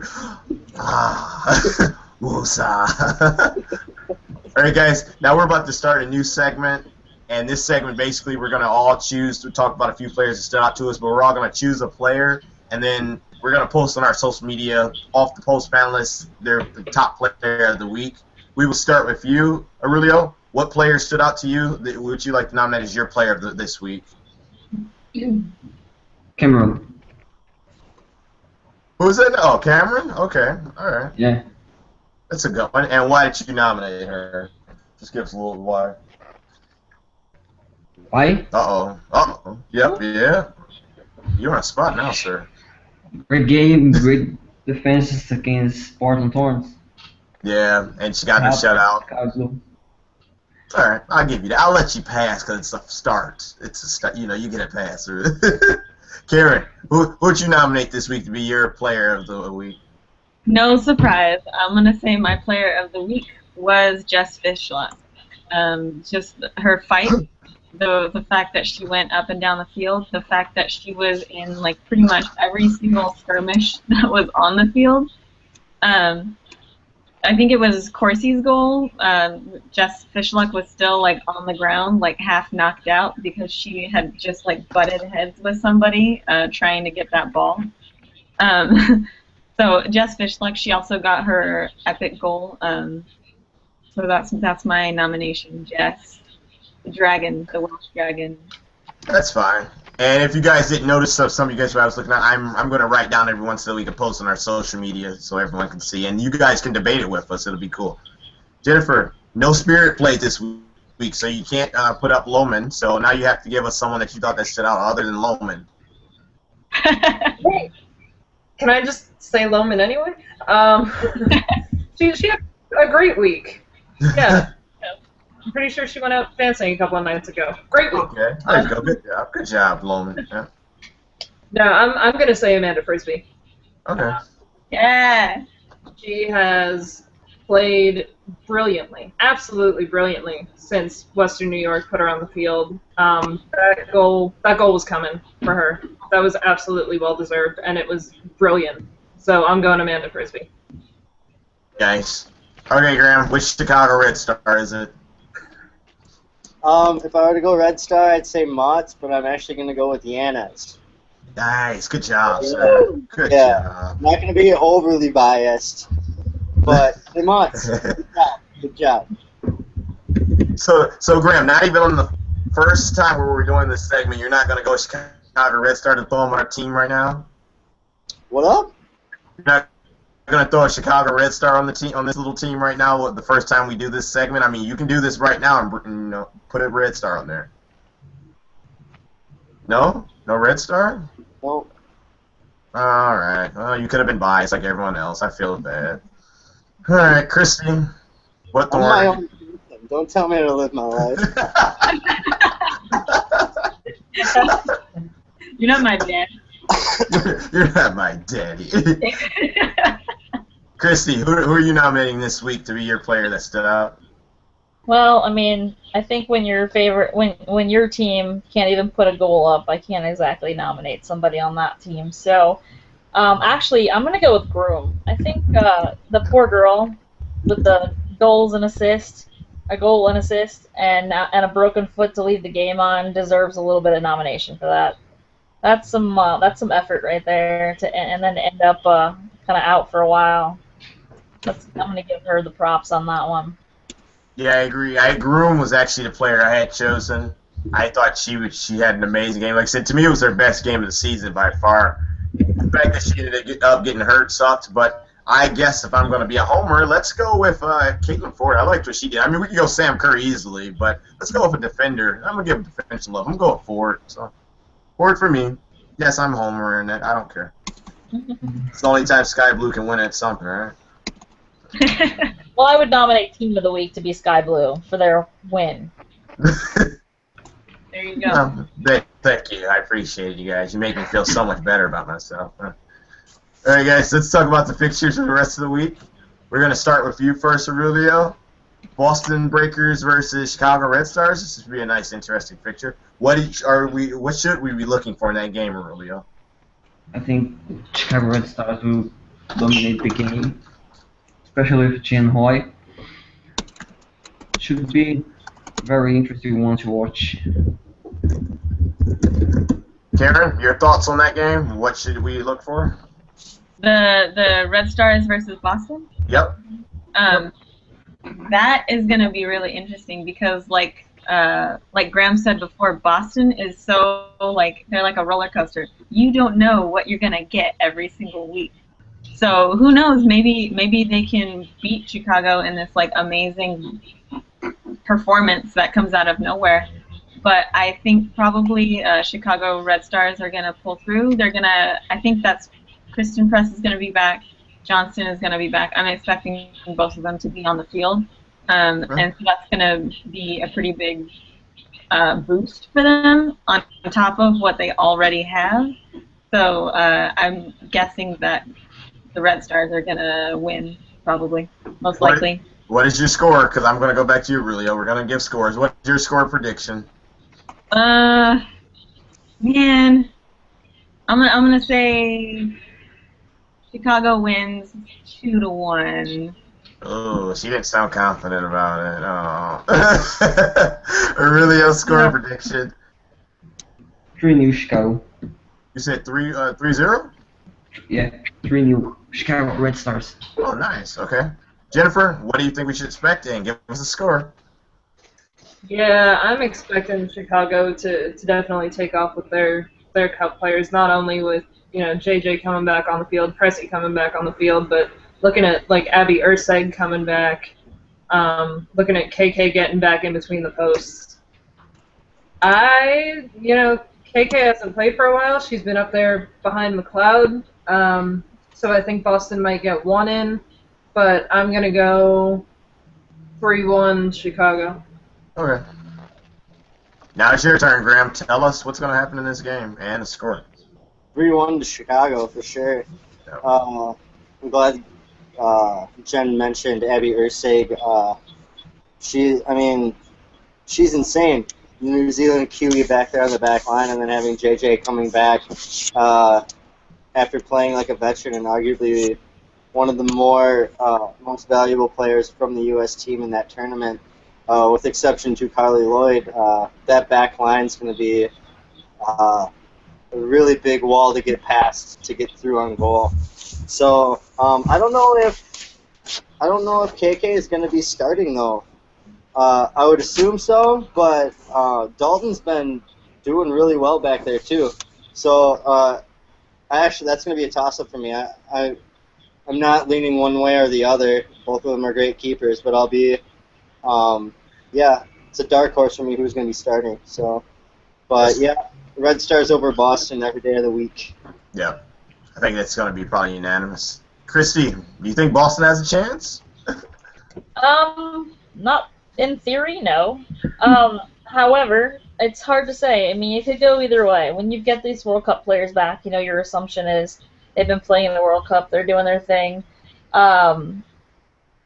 Woosah. All right, guys. Now we're about to start a new segment, and this segment basically we're going to all choose to talk about a few players that stood out to us, but we're all going to choose a player, and then we're going to post on our social media off the post panelists their top player of the week. We will start with you, Aurelio. What player stood out to you that would you like to nominate as your player of this week? Cameron. Who was it? Oh, Cameron? Okay. All right. Yeah. That's a good one. And why did you nominate her? Just give us a little why. Why? Uh-oh. Yep, yeah. You're on a spot now, sir. Great game, great defenses against Portland Thorns. Yeah, and she got the shutout. All right, I'll give you that. I'll let you pass because it's a start. It's a start. You get a pass. Karen, who would you nominate this week to be your player of the week? No surprise. I'm gonna say my player of the week was Jess Fishlock. Just her fight, the fact that she went up and down the field, the fact that she was in like pretty much every single skirmish that was on the field. Um, I think it was Corsi's goal. Jess Fishluck was still like on the ground, like half knocked out because she had just like butted heads with somebody trying to get that ball. So Jess Fishluck, she also got her epic goal. So that's my nomination, Jess, the dragon, the Welsh dragon. That's fine. And if you guys didn't notice, so some of you guys what I was looking at, I'm going to write down every once so we can post on our social media so everyone can see, and you guys can debate it with us. It'll be cool. Jennifer, no Spirit played this week, so you can't put up Loman. So now you have to give us someone that you thought that stood out other than Loman. Wait, can I just say Loman anyway? She had a great week. Yeah. I'm pretty sure she went out dancing a couple of nights ago. Great week. Okay, there you go. Good job. Good job, Loman. Yeah. No, I'm gonna say Amanda Frisbee. Okay. Yeah. She has played brilliantly, absolutely brilliantly, since Western New York put her on the field. That goal was coming for her. That was absolutely well deserved, and it was brilliant. So I'm going Amanda Frisbee. Nice. Okay, Graham, which Chicago Red Star is it? If I were to go Red Star, I'd say Mott's, but I'm actually going to go with Yanis. Nice. Good job, sir. Good job. I'm not going to be overly biased, but hey, Mott's. Good job. So Graham, not even on the first time where we're doing this segment, you're not going to go Chicago Red Star to throw them on our team right now? What up? You're not going to throw a Chicago Red Star on the team, on this little team right now? The first time we do this segment, I mean, you can do this right now and put a Red Star on there. No Red Star. No. All right. Well, you could have been biased like everyone else. I feel bad. All right, Christy. What I'm my thorn? own person. Don't tell me how to live my life. You're not my dad. You're not my daddy. Christy, who are you nominating this week to be your player that stood out? Well, I mean, I think when your team can't even put a goal up, I can't exactly nominate somebody on that team. So, actually, I'm gonna go with Groom. I think the poor girl with the goals and assist, a goal and assist, and a broken foot to leave the game on deserves a little bit of nomination for that. That's some effort right there and then end up kind of out for a while. I'm gonna give her the props on that one. Yeah, I agree. Groom was actually the player I had chosen. I thought she had an amazing game. Like I said, to me, it was her best game of the season by far. The fact that she ended up getting hurt sucked, but I guess if I'm going to be a homer, let's go with Caitlin Ford. I liked what she did. I mean, we could go Sam Kerr easily, but let's go with a defender. I'm going to give a defense some love. I'm going with Ford. So Ford for me. Yes, I'm homering it. I don't care. It's the only time Sky Blue can win at something, right? Well, I would nominate Team of the Week to be Sky Blue for their win. There you go. Thank you. I appreciate it, you guys. You make me feel so much better about myself. All right, guys, let's talk about the fixtures for the rest of the week. We're going to start with you first, Aurelio. Boston Breakers versus Chicago Red Stars. This should be a nice, interesting picture. What should we be looking for in that game, Aurelio? I think Chicago Red Stars will dominate the game, especially with Chen Hoy. Should be very interesting one to watch. Karen, your thoughts on that game? What should we look for? The Red Stars versus Boston. Yep. That is going to be really interesting because, like Graham said before, Boston is so they're like a roller coaster. You don't know what you're going to get every single week. So who knows? Maybe they can beat Chicago in this like amazing performance that comes out of nowhere. But I think probably Chicago Red Stars are going to pull through. I think that's Kristen Press is going to be back. Johnston is going to be back. I'm expecting both of them to be on the field. And so that's going to be a pretty big boost for them on top of what they already have. So I'm guessing that the Red Stars are gonna win, probably, most What- likely. What is your score? Because I'm going to go back to you, Rulio. We're going to give scores. What's your score prediction? Man, I'm gonna say Chicago wins 2-1. Oh, she didn't sound confident about it. Oh. Rulio score prediction. 3-0 Chicago. You said 3-0? Yeah, 3-0 Chicago Red Stars. Oh, nice. Okay. Jennifer, what do you think we should expect? And give us a score. Yeah, I'm expecting Chicago to definitely take off with their cup players, not only with JJ coming back on the field, Pressy coming back on the field, but looking at like Abby Urseg coming back, looking at KK getting back in between the posts. KK hasn't played for a while. She's been up there behind McLeod, so I think Boston might get one in, but I'm gonna go 3-1 Chicago. Okay. Now it's your turn, Graham. Tell us what's going to happen in this game and the score. 3-1 to Chicago for sure. Yep. I'm glad Jen mentioned Abby Ursig. She's insane. New Zealand Kiwi back there on the back line, and then having JJ coming back after playing like a veteran and arguably one of the most valuable players from the U.S. team in that tournament. With exception to Carly Lloyd, that back line is going to be a really big wall to get past to get through on goal. So I don't know if KK is going to be starting though. I would assume so, but Dalton's been doing really well back there too. So that's going to be a toss-up for me. I'm not leaning one way or the other. Both of them are great keepers, but I'll be. It's a dark horse for me who's going to be starting. So, but yeah, Red Stars over Boston every day of the week. Yeah, I think that's going to be probably unanimous. Christy, do you think Boston has a chance? Not in theory, no. However, it's hard to say. I mean, it could go either way. When you get these World Cup players back, your assumption is they've been playing in the World Cup, they're doing their thing.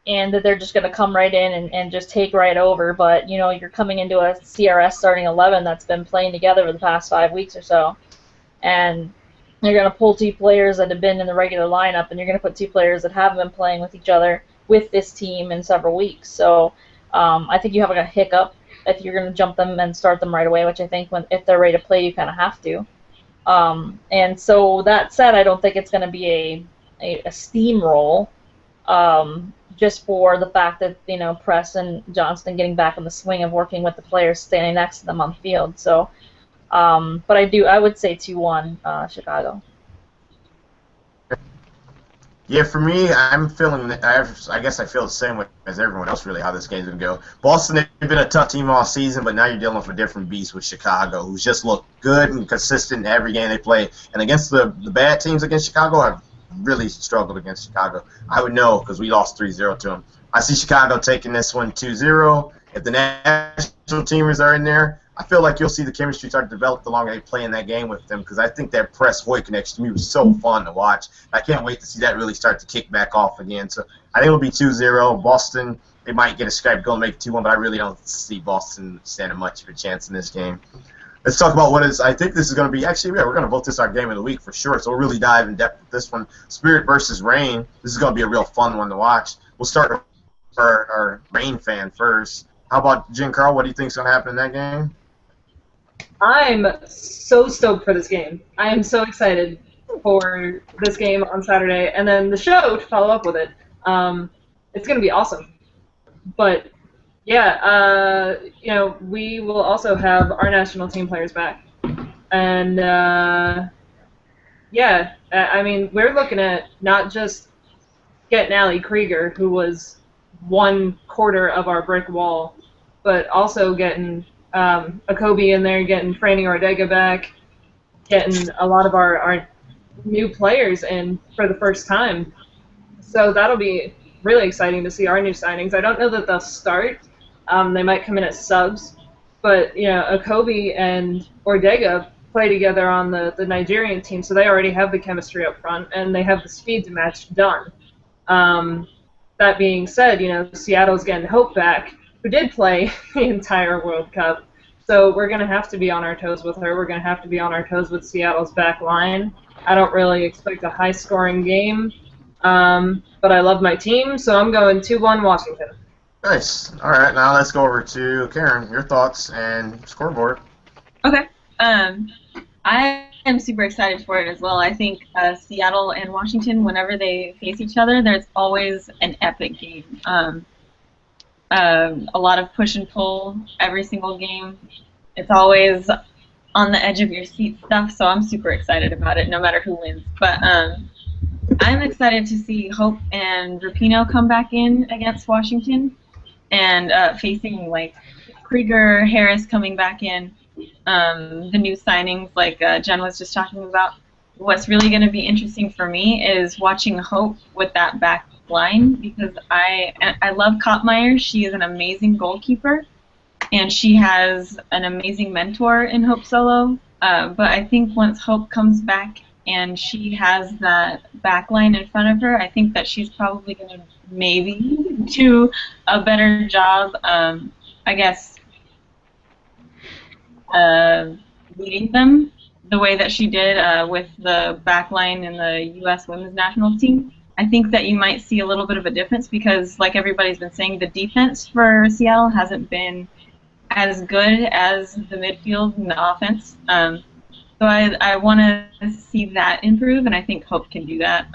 And that they're just going to come right in and just take right over. But, you're coming into a CRS starting 11 that's been playing together for the past 5 weeks or so. And you're going to pull two players that have been in the regular lineup, and you're going to put two players that haven't been playing with each other with this team in several weeks. So I think you have a hiccup if you're going to jump them and start them right away, which I think if they're ready to play, you kind of have to. And so that said, I don't think it's going to be a steamroll. Just for the fact that Press and Johnston getting back in the swing of working with the players standing next to them on the field. So, but I would say 2-1 Chicago. Yeah, for me, I'm feeling. I guess I feel the same way as everyone else. Really, how this game's gonna go. Boston, they've been a tough team all season, but now you're dealing with a different beast with Chicago, who's just looked good and consistent in every game they play. And against the bad teams against Chicago, I've really struggled against Chicago. I would know because we lost 3-0 to them. I see Chicago taking this one 2-0. If the national teamers are in there, I feel like you'll see the chemistry start to develop the longer they play in that game with them, because I think that Press-Hoy connection to me was so fun to watch. I can't wait to see that really start to kick back off again. So I think it'll be 2-0. Boston, they might get a Skype goal and make it 2-1, but I really don't see Boston standing much of a chance in this game. Let's talk about I think this is going to be, actually, we're going to vote this our game of the week for sure, so we'll really dive in depth with this one. Spirit versus Reign. This is going to be a real fun one to watch. We'll start with our Reign fan first. How about Jen Carl? What do you think is going to happen in that game? I'm so stoked for this game. I am so excited for this game on Saturday, and then the show to follow up with it. It's going to be awesome. But yeah, we will also have our national team players back. And, we're looking at not just getting Allie Krieger, who was 1/4 of our brick wall, but also getting Akobe in there, getting Franny Ordega back, getting a lot of our new players in for the first time. So that'll be really exciting to see our new signings. I don't know that they'll start. They might come in as subs, but Akobe and Ordega play together on the Nigerian team, so they already have the chemistry up front, and they have the speed to match done. That being said, Seattle's getting Hope back, who did play the entire World Cup. So we're going to have to be on our toes with her. We're going to have to be on our toes with Seattle's back line. I don't really expect a high-scoring game, but I love my team, so I'm going 2-1 Washington. Nice. All right, now let's go over to Karen. Your thoughts and scoreboard. Okay. I am super excited for it as well. I think Seattle and Washington, whenever they face each other, there's always an epic game. A lot of push and pull every single game. It's always on the edge of your seat stuff, so I'm super excited about it, no matter who wins. But I'm excited to see Hope and Rapinoe come back in against Washington, and facing like Krieger, Harris coming back in, the new signings like Jen was just talking about. What's really going to be interesting for me is watching Hope with that back line, because I love Kottmeyer. She is an amazing goalkeeper, and she has an amazing mentor in Hope Solo. But I think once Hope comes back and she has that back line in front of her, I think that she's probably going to maybe do a better job, I guess, leading them the way that she did with the back line in the U.S. women's national team. I think that you might see a little bit of a difference because, like everybody's been saying, the defense for Seattle hasn't been as good as the midfield and the offense. So I want to see that improve, and I think Hope can do that.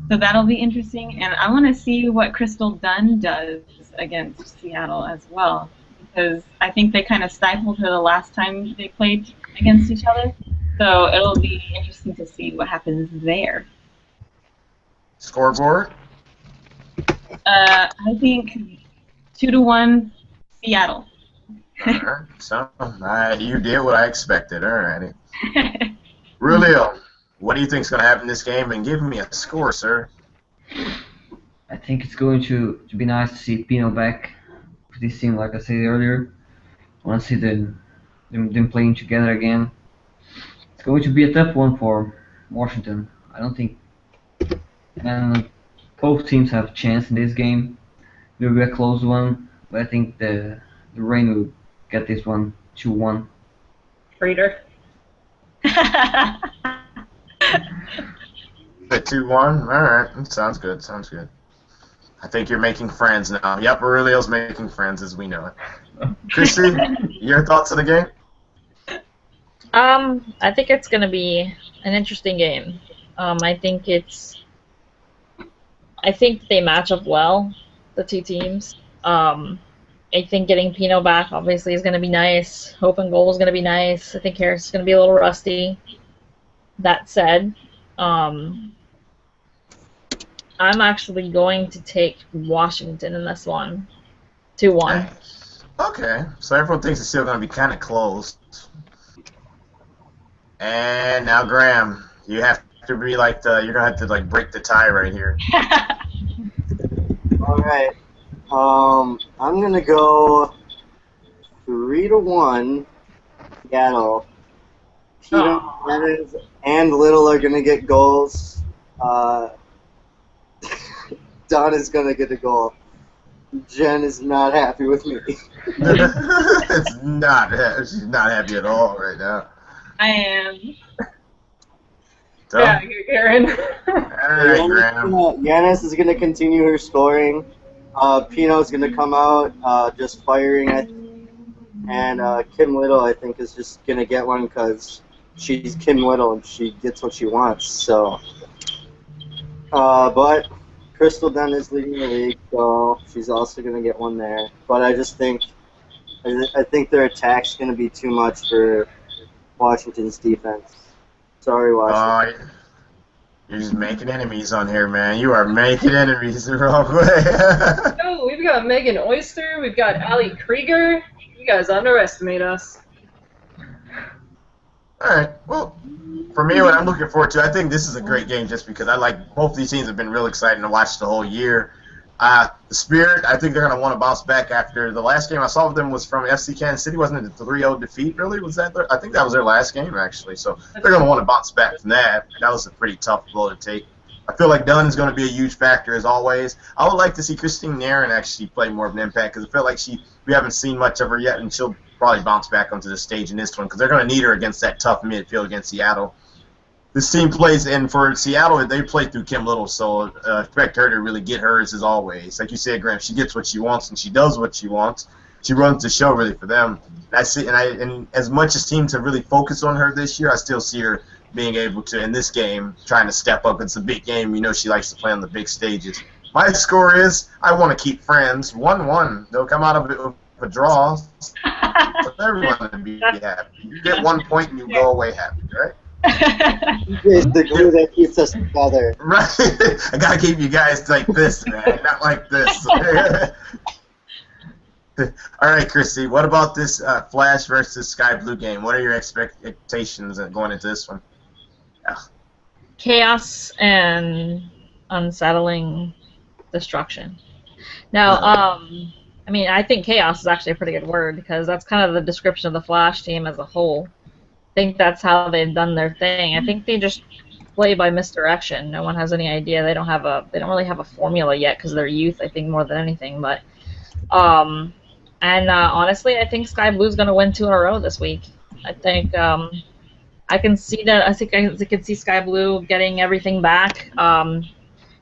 So that'll be interesting, and I want to see what Crystal Dunn does against Seattle as well, because I think they kind of stifled her the last time they played against each other. So it'll be interesting to see what happens there. Scoreboard? I think 2-1 Seattle. Alright, so you did what I expected. Alrighty. Rulio, what do you think is going to happen in this game? And give me a score, sir. I think it's going to be nice to see Pino back for this team, like I said earlier. I want to see them playing together again. It's going to be a tough one for Washington. I don't think both teams have a chance in this game. It will be a close one, but I think the Rain will get this one 2-1. Traitor. The 2-1? Alright, sounds good, sounds good. I think you're making friends now. Yep, Aurelio's making friends as we know it. Christy, your thoughts on the game? I think it's going to be an interesting game. I think they match up well, the two teams. I think getting Pino back obviously is going to be nice. Hope and goal is going to be nice. I think Harris is going to be a little rusty. That said, I'm actually going to take Washington in this one. 2-1. Nice. Okay, so everyone thinks it's still going to be kind of close. And now, Graham, you have to be like you're going to have to like break the tie right here. All right. I'm gonna go 3-1 Seattle. Peter Evans and Little are gonna get goals. Don is gonna get a goal. Jen is not happy with me. It's not. She's not happy at all right now. I am. So, Yeah, you're Karen. all right, Graham. Yanis is gonna continue her scoring. Pino's gonna come out just firing it, and Kim Little I think is just gonna get one because she's Kim Little and she gets what she wants. So, but Crystal Dunn is leading the league, so she's also gonna get one there. But I just think I think their attack's gonna be too much for Washington's defense. Sorry, Washington. You're just making enemies on here, man. You are making enemies the wrong way. Oh, we've got Megan Oyster. We've got Ali Krieger. You guys underestimate us. Alright, well, for me, what I'm looking forward to, I think this is a great game just because I like both these teams have been real exciting to watch the whole year. The Spirit, I think they're going to want to bounce back after the last game I saw of them was from FC Kansas City. Wasn't it a 3-0 defeat, really? Was that I think that was their last game, actually. So they're going to want to bounce back from that. That was a pretty tough blow to take. I feel like Dunn is going to be a huge factor, as always. I would like to see Christine Nairn actually play more of an impact, because I feel like we haven't seen much of her yet, and she'll probably bounce back onto the stage in this one, because they're going to need her against that tough midfield against Seattle. This team plays, and for Seattle, they play through Kim Little, so expect her to really get hers as always. Like you said, Graham, she gets what she wants, and she does what she wants. She runs the show really for them. And as much as teams have really focused on her this year, I still see her being able to, in this game, trying to step up. It's a big game. You know she likes to play on the big stages. My score is, I want to keep friends, 1-1. They'll come out of it with a draw. So everyone will be happy. You get 1 point and you go away happy, right? It's the glue that keeps us together. Right. I gotta keep you guys like this, man, not like this. All right, Christy, what about this Flash versus Sky Blue game? What are your expectations going into this one? Chaos and unsettling destruction. Now, I mean, I think chaos is actually a pretty good word, because that's kind of the description of the Flash team as a whole. I think that's how they've done their thing. I think they just play by misdirection. No one has any idea. They don't really have a formula yet, because they're youth, I think, more than anything. But honestly, I think Sky Blue's going to win 2 in a row this week. I think I can see that. I think I can see Sky Blue getting everything back.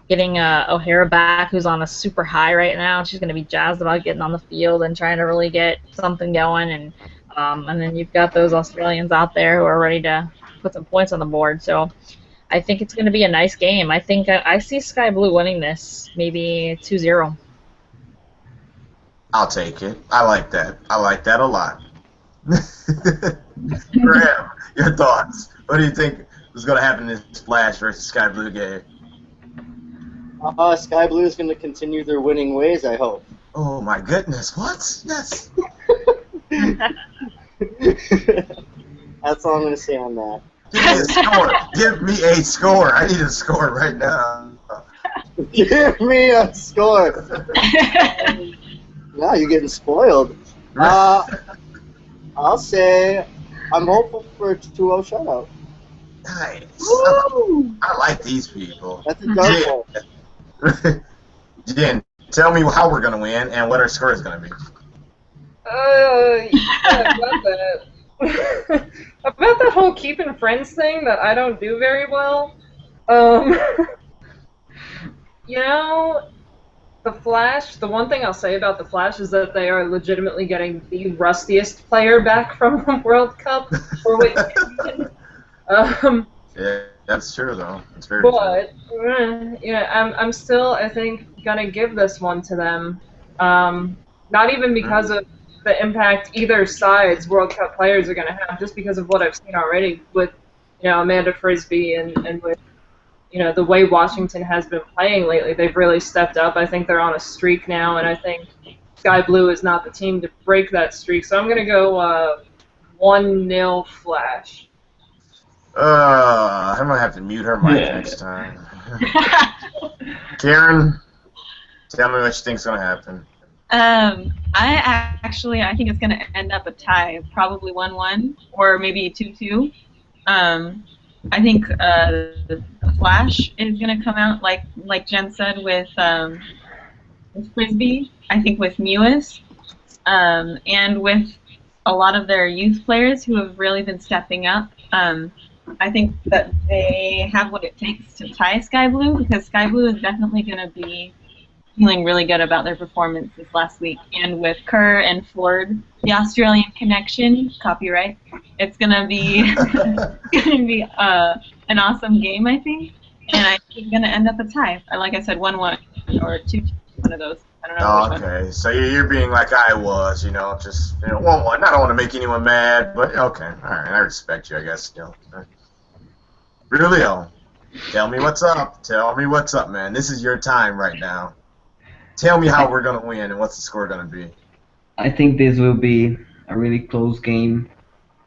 Getting O'Hara back, who's on a super high right now. She's going to be jazzed about getting on the field and trying to really get something going. And then you've got those Australians out there who are ready to put some points on the board. So I think it's going to be a nice game. I think I see Sky Blue winning this, maybe 2-0. I'll take it. I like that. I like that a lot. Graham, your thoughts? What do you think is going to happen in this Flash versus Sky Blue game? Sky Blue is going to continue their winning ways, I hope. Oh my goodness! What? Yes. That's all I'm going to say on that. Give me a score. Give me a score. I need a score right now. Give me a score. Now you're getting spoiled. I'll say I'm hopeful for a 2-0 shutout. Nice. I like these people. That's a dark one. Jen, tell me how we're going to win and what our score is going to be. Yeah, about that. About that whole keeping friends thing that I don't do very well. You know, the Flash, the one thing I'll say about the Flash is that they are legitimately getting the rustiest player back from the World Cup. For Yeah, that's true, though. It's very true. Yeah, I'm still, I think, going to give this one to them. Not even because of the impact either side's World Cup players are going to have, just because of what I've seen already with, Amanda Frisbee and with, the way Washington has been playing lately. They've really stepped up. I think they're on a streak now, and I think Sky Blue is not the team to break that streak. So I'm going to go 1-0 Flash. I'm going to have to mute her mic next time. Karen, tell me what you think's going to happen. I think it's going to end up a tie, probably 1-1 or maybe 2-2. I think the Flash is going to come out like Jen said with Frisbee. I think with Mewis, and with a lot of their youth players who have really been stepping up. I think that they have what it takes to tie Sky Blue, because Sky Blue is definitely going to be feeling really good about their performance this last week. And with Kerr and Ford, the Australian connection, copyright, it's going to be an awesome game, I think. And I think it's going to end up a tie. Like I said, 1-1 or 2-2, one of those. I don't know. Okay, so you're being like I was, just 1-1. I don't want to make anyone mad, but okay, all right, I respect you, I guess. Really, tell me what's up. Tell me what's up, man. This is your time right now. Tell me how we're gonna win and what's the score gonna be. I think this will be a really close game.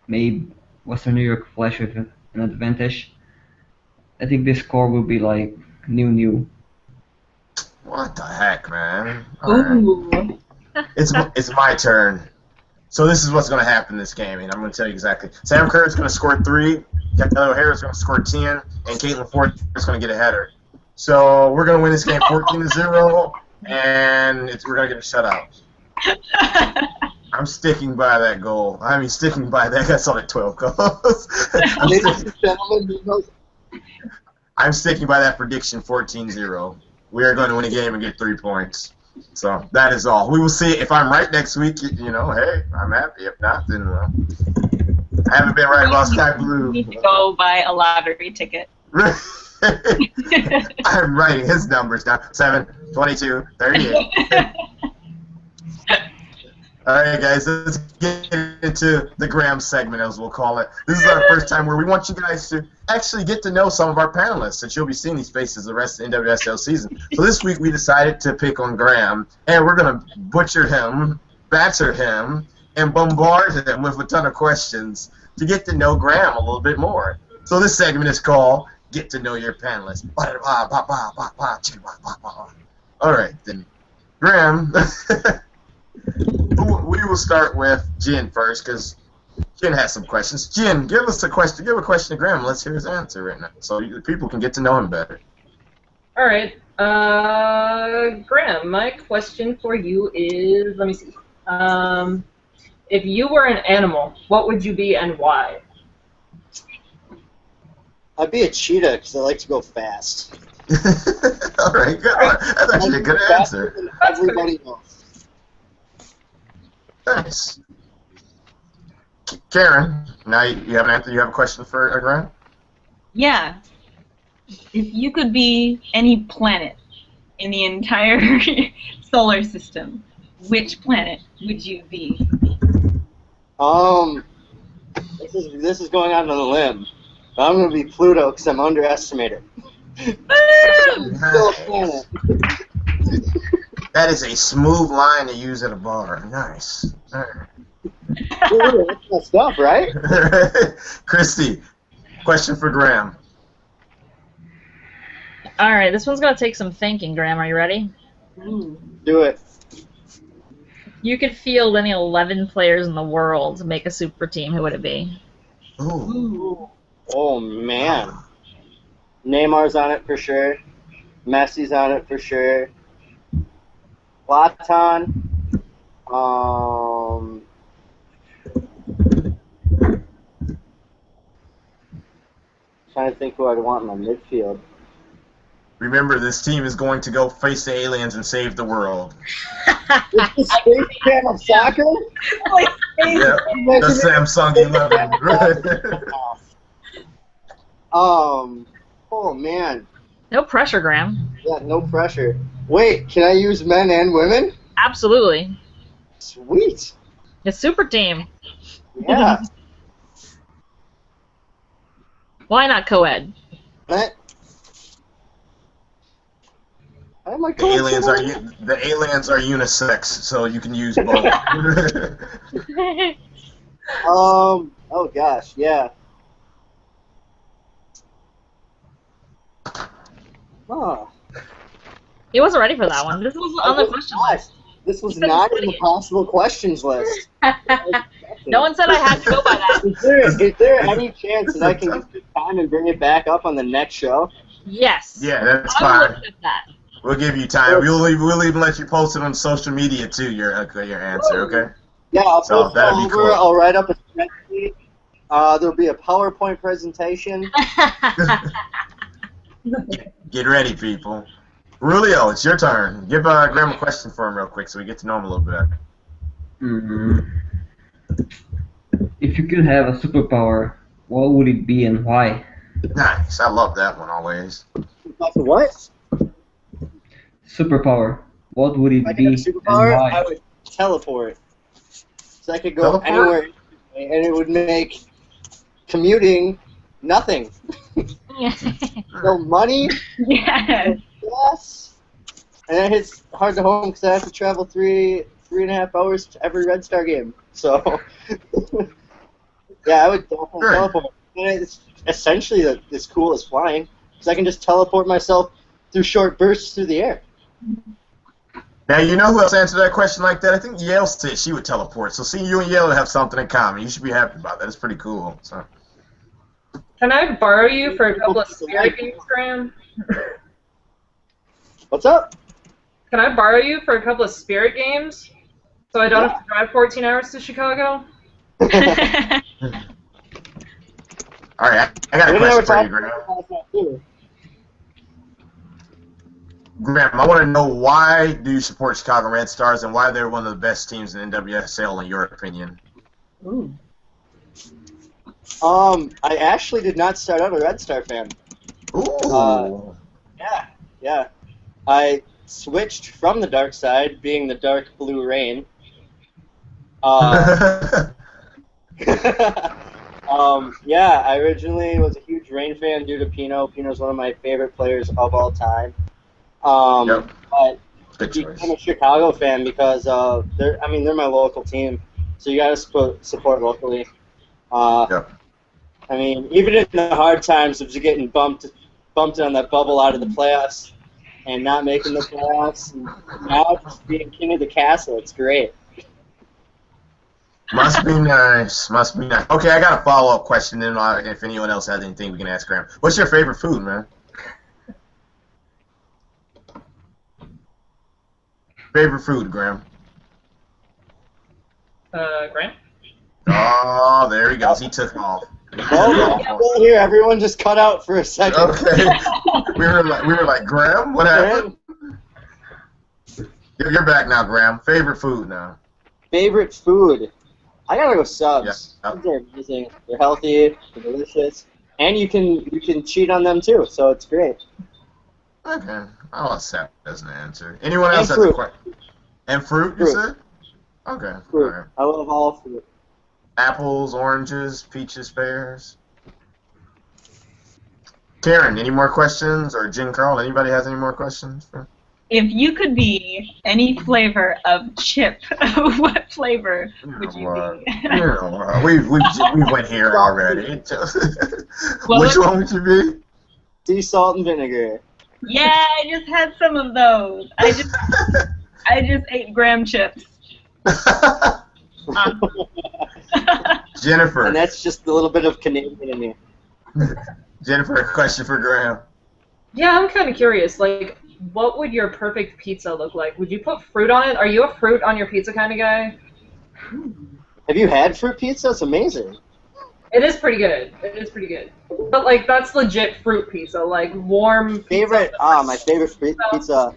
Maybe Western New York Flash with an advantage. I think the score will be like 0-0. What the heck, man? All right. Ooh. It's my turn. So this is what's going to happen in this game, and I'm going to tell you exactly. Sam Kerr is going to score 3, Kelly O'Hara is going to score 10, and Caitlin Ford is going to get a header. So we're going to win this game 14-0, and we're going to get a shutout. I'm sticking by that goal. I mean, sticking by that. That's only 12 goals. I'm sticking by that prediction 14-0. We are going to win a game and get 3 points. So that is all. We will see if I'm right next week. You know, hey, I'm happy. If not, then well, I haven't been right about Sky Blue. You need to go buy a lottery ticket. I'm writing his numbers down. 7, 22, 38. All right, guys, let's get into the Graham segment, as we'll call it. This is our first time where we want you guys to actually get to know some of our panelists, since you'll be seeing these faces the rest of the NWSL season. So this week we decided to pick on Graham, and we're going to butcher him, batter him, and bombard him with a ton of questions to get to know Graham a little bit more. So this segment is called Get to Know Your Panelists. All right, then. Graham... We will start with Jen first, because Jen has some questions. Jen, give us a question. Give a question to Graham. Let's hear his answer right now, so people can get to know him better. All right. Graham, my question for you is, let me see. If you were an animal, what would you be and why? I'd be a cheetah because I like to go fast. All right, good. That's actually a good answer. Than everybody else. Nice. Karen, now you have an answer. You have a question for Graham? Yeah. If you could be any planet in the entire solar system, which planet would you be? This is going out on a limb. I'm going to be Pluto because I'm underestimated. That is a smooth line to use at a bar. Nice. All right. That's messed up, right? Christy, question for Graham. All right, this one's going to take some thinking, Graham. Are you ready? Do it. You could field any 11 players in the world to make a super team. Who would it be? Ooh. Oh, man. Neymar's on it for sure. Messi's on it for sure. Zlatan. Trying to think who I'd want in my midfield. Remember, this team is going to go face the aliens and save the world. Is this Space Jam of soccer? Yeah, the Samsung 11. Oh man. No pressure, Graham. Yeah, no pressure. Wait, can I use men and women? Absolutely. Sweet. It's super team. Yeah. Why not co-ed? What? I like The aliens are unisex, so you can use both. Oh gosh, yeah. Huh. He wasn't ready for that one. This was on the question list. This was not in the possible questions list. No one said I had to go by that. Is there any chance that I can get this time and bring it back up on the next show? Yes. Yeah, that's I will fine. look at that. We'll give you time. We'll even let you post it on social media too. Your answer, okay? Yeah, I'll So post it that'd be over. cool. I'll write up a spreadsheet. There'll be a PowerPoint presentation. Get ready, people. Rulio, it's your turn. Give Graham a question for him real quick so we get to know him a little bit. If you could have a superpower, what would it be and why? Nice. I love that one always. What? Superpower. What would it If I be could have a and superpower, why? I would teleport. So I could go Teleport? anywhere, and it would make commuting nothing. No money, Yes. gas, and it's hard to home because I have to travel 3.5 hours to every Red Star game. So, yeah, I would definitely Sure. teleport. And it's essentially as cool as flying because I can just teleport myself through short bursts through the air. Now, you know who else answered that question like that? I think Yale said she would teleport. So seeing you and Yale have something in common. You should be happy about that. It's pretty cool. So. Can I borrow you for a couple of spirit games, Graham? What's up? Can I borrow you for a couple of spirit games? So I don't have to drive 14 hours to Chicago? All right, I got a question for you, Graham. Graham, I want to know, why do you support Chicago Red Stars and why they're one of the best teams in NWSL in your opinion? Ooh. I actually did not start out a Red Star fan. Ooh. Yeah. I switched from the dark side, being the dark blue rain. Yeah, I originally was a huge Rain fan due to Pino. Pino's one of my favorite players of all time. Yep. But Good choice. I'm a Chicago fan because they're my local team, so you gotta support locally. Yep. I mean, even in the hard times of just getting bumped on that bubble out of the playoffs and not making the playoffs, and now just being king of the castle, it's great. Must be nice. Must be nice. Okay, I got a follow-up question. Then, if anyone else has anything, we can ask Graham. What's your favorite food, man? Favorite food, Graham? Graham? Oh, there he goes. He took off. Well, here, everyone just cut out for a second. Okay. we were like, Graham, what happened? You're back now, Graham. Favorite food now? Favorite food? I gotta go subs. Yeah. Subs are amazing. They're healthy. They're delicious, and you can cheat on them too. So it's great. Okay, I'll accept as an answer. Anyone And else has fruit. a question? And fruit, you said? Okay. Fruit. All right. I love all fruit. Apples, oranges, peaches, pears. Karen, any more questions? Or Jen Carl, anybody has any more questions? If you could be any flavor of chip, what flavor would you be? We went here already. Which one would you be? Sea salt and vinegar. Yeah, I just had some of those. I just ate graham chips. Jennifer. And that's just a little bit of Canadian in me. Jennifer, a question for Graham. Yeah, I'm kind of curious. Like, what would your perfect pizza look like? Would you put fruit on it? Are you a fruit on your pizza kind of guy? Have you had fruit pizza? It's amazing. It is pretty good. It is pretty good. But, like, that's legit fruit pizza. Like, warm Favorite? pizza. My favorite pizza.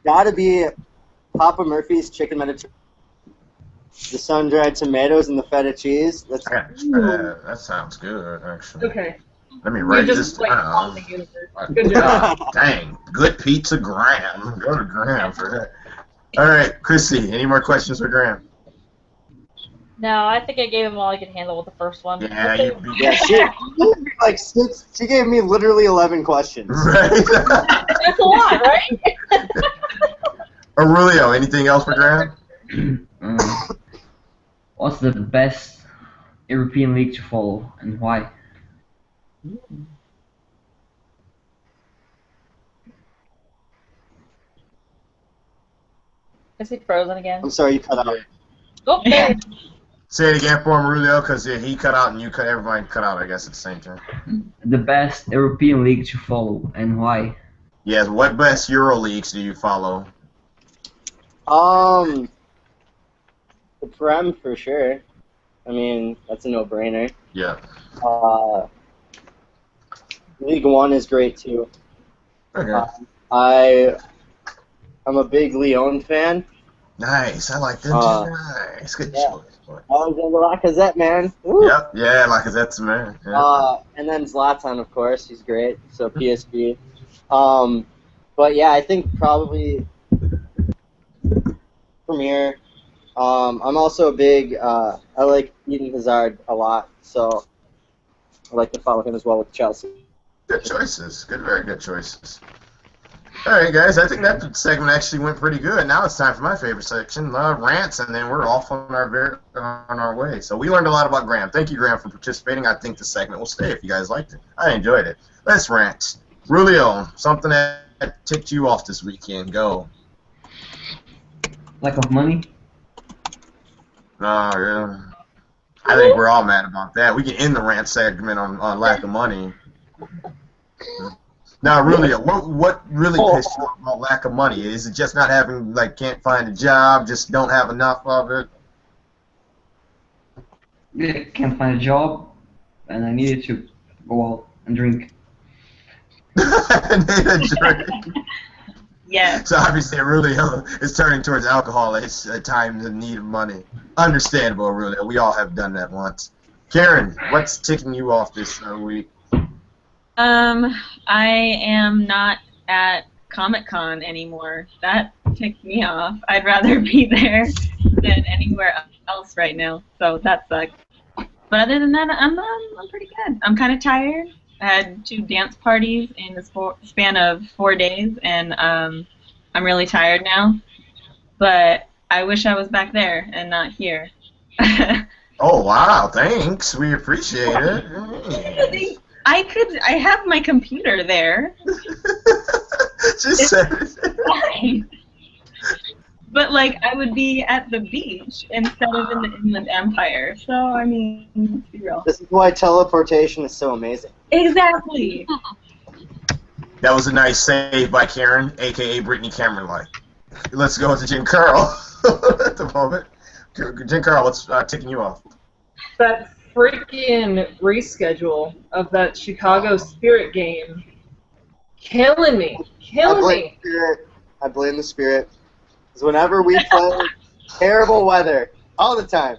Gotta be Papa Murphy's chicken Mediterranean. The sun-dried tomatoes and the feta cheese. That's That sounds good, actually. Okay. Let me You write just, this like, down. on the universe. Good job. Dang, good pizza, Graham. Go to Graham for that. All right, Chrissy, any more questions for Graham? No, I think I gave him all I could handle with the first one. Yeah, Yeah, she gave me like six. She gave me literally 11 questions. Right. That's a lot, right? Aurelio, anything else for Graham? What's the best European league to follow and why? Is he frozen again? I'm sorry, you cut out. Oh, there it is. Say it again for him, Aurelio, because he cut out and you cut, everybody cut out, I guess, at the same time. The best European league to follow and why? Yes, what best Euro leagues do you follow? The Prem for sure. I mean, that's a no-brainer. Yeah. League One is great too. Okay. I'm a big Lyon fan. Nice. I like them too. Nice. Good yeah. choice. Boy. Alexander Lacazette, man. Woo! Yep. Yeah, Lacazette's the man. Yeah. And then Zlatan, of course. He's great. So PSV. But yeah, I think probably Premier. I'm also a big. I like Eden Hazard a lot, so I like to follow him as well with Chelsea. Good choices. Good, very good choices. All right, guys. I think that segment actually went pretty good. Now it's time for my favorite section, rants, and then we're off on our way. So we learned a lot about Graham. Thank you, Graham, for participating. I think the segment will stay if you guys liked it. I enjoyed it. Let's rant. Rulio, something that that ticked you off this weekend? Go. Lack of money. Oh, yeah. I think we're all mad about that. We can end the rant segment on lack of money. Now, really, what really pissed you off about lack of money? Is it just not having, like, can't find a job, just don't have enough of it? Yeah, can't find a job, and I needed to go out and drink. Need a drink. Yeah. So obviously, really, it's turning towards alcohol. It's a time in need of money. Understandable, really. We all have done that once. Karen, what's ticking you off this week? I am not at Comic-Con anymore. That ticked me off. I'd rather be there than anywhere else right now. So that sucks. But other than that, I'm pretty good. I'm kind of tired. I had 2 dance parties in the span of 4 days, and I'm really tired now. But I wish I was back there and not here. Oh, wow, thanks. We appreciate it. I have my computer there. She said Fine. But, like, I would be at the beach instead of in the Inland Empire. So, I mean, let's be real. This is why teleportation is so amazing. Exactly. that was a nice save by Karen, a.k.a. Brittany Cameron-like. Let's go to Jen Carl at the moment. Jen Carl, what's ticking you off? That freaking reschedule of that Chicago Spirit game. Killing me. I blame the Spirit. Because whenever we play, terrible weather. All the time.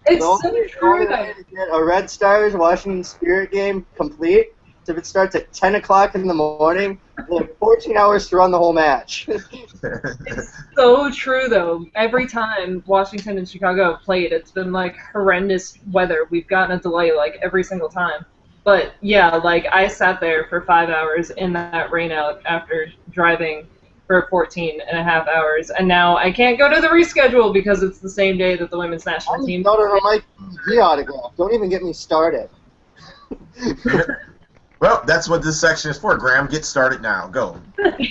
It's The so only true, way though. to get a Red Stars Washington Spirit game complete is if it starts at 10 o'clock in the morning. We have 14 hours to run the whole match. It's so true, though. Every time Washington and Chicago have played, it's been, like, horrendous weather. We've gotten a delay, like, every single time. But, yeah, like, I sat there for 5 hours in that rain out after driving for 14 and a half hours, and now I can't go to the reschedule because it's the same day that the women's national team. Not a Mike G autograph. Don't even get me started. Well, that's what this section is for, Graham. Get started now. Go. I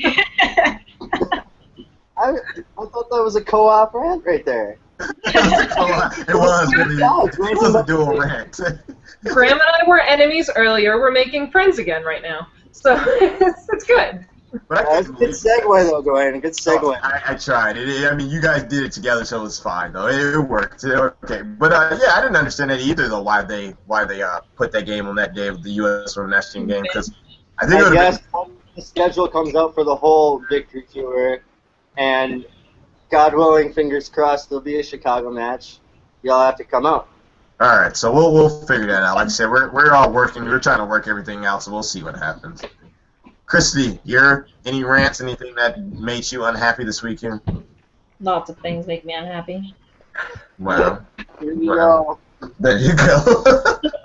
thought that was a co-op rant right there. It was, but it was a dual rant. Graham and I were enemies earlier. We're making friends again right now. So it's good. But That's a good segue, though, Dwayne. A good segue. I tried. I mean, you guys did it together, so it was fine, though. It worked. Okay. But, yeah, I didn't understand that either, though, why they put that game on that day of the U.S. Women's National Team game, because I think I guess when the schedule comes out for the whole victory tour, and God willing, fingers crossed, there'll be a Chicago match. Y'all have to come out. All right, so we'll figure that out. Like I said, we're all working. We're trying to work everything out, so we'll see what happens. Christy, any rants, anything that made you unhappy this weekend? Lots of things make me unhappy. Well, Here you go. there you go.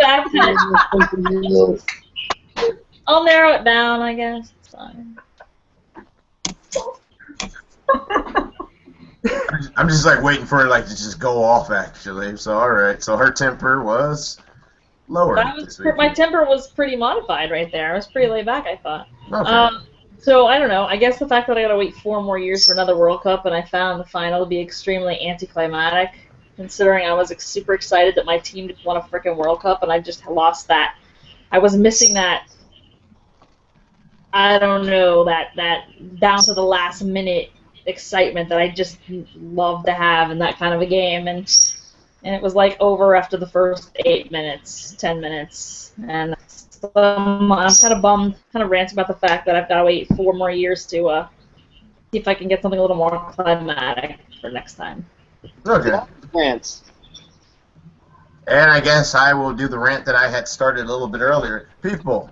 Back to I'll narrow it down, I guess. It's fine. I'm just like waiting for it to just go off actually. So all right. So her temper was lower this week. My temper was pretty modified right there. I was pretty laid back, I thought. Okay. So I don't know. I guess the fact that I gotta wait 4 more years for another World Cup, and I found the final to be extremely anticlimactic, considering I was super excited that my team won a freaking World Cup, and I just lost that. I was missing that. I don't know, that down to the last minute excitement that I just love to have in that kind of a game, and it was like over after the first 8 minutes, 10 minutes, and I'm kind of bummed, kind of ranting about the fact that I've got to wait 4 more years to see if I can get something a little more climatic for next time. Okay. Rants. And I guess I will do the rant that I had started a little bit earlier. People,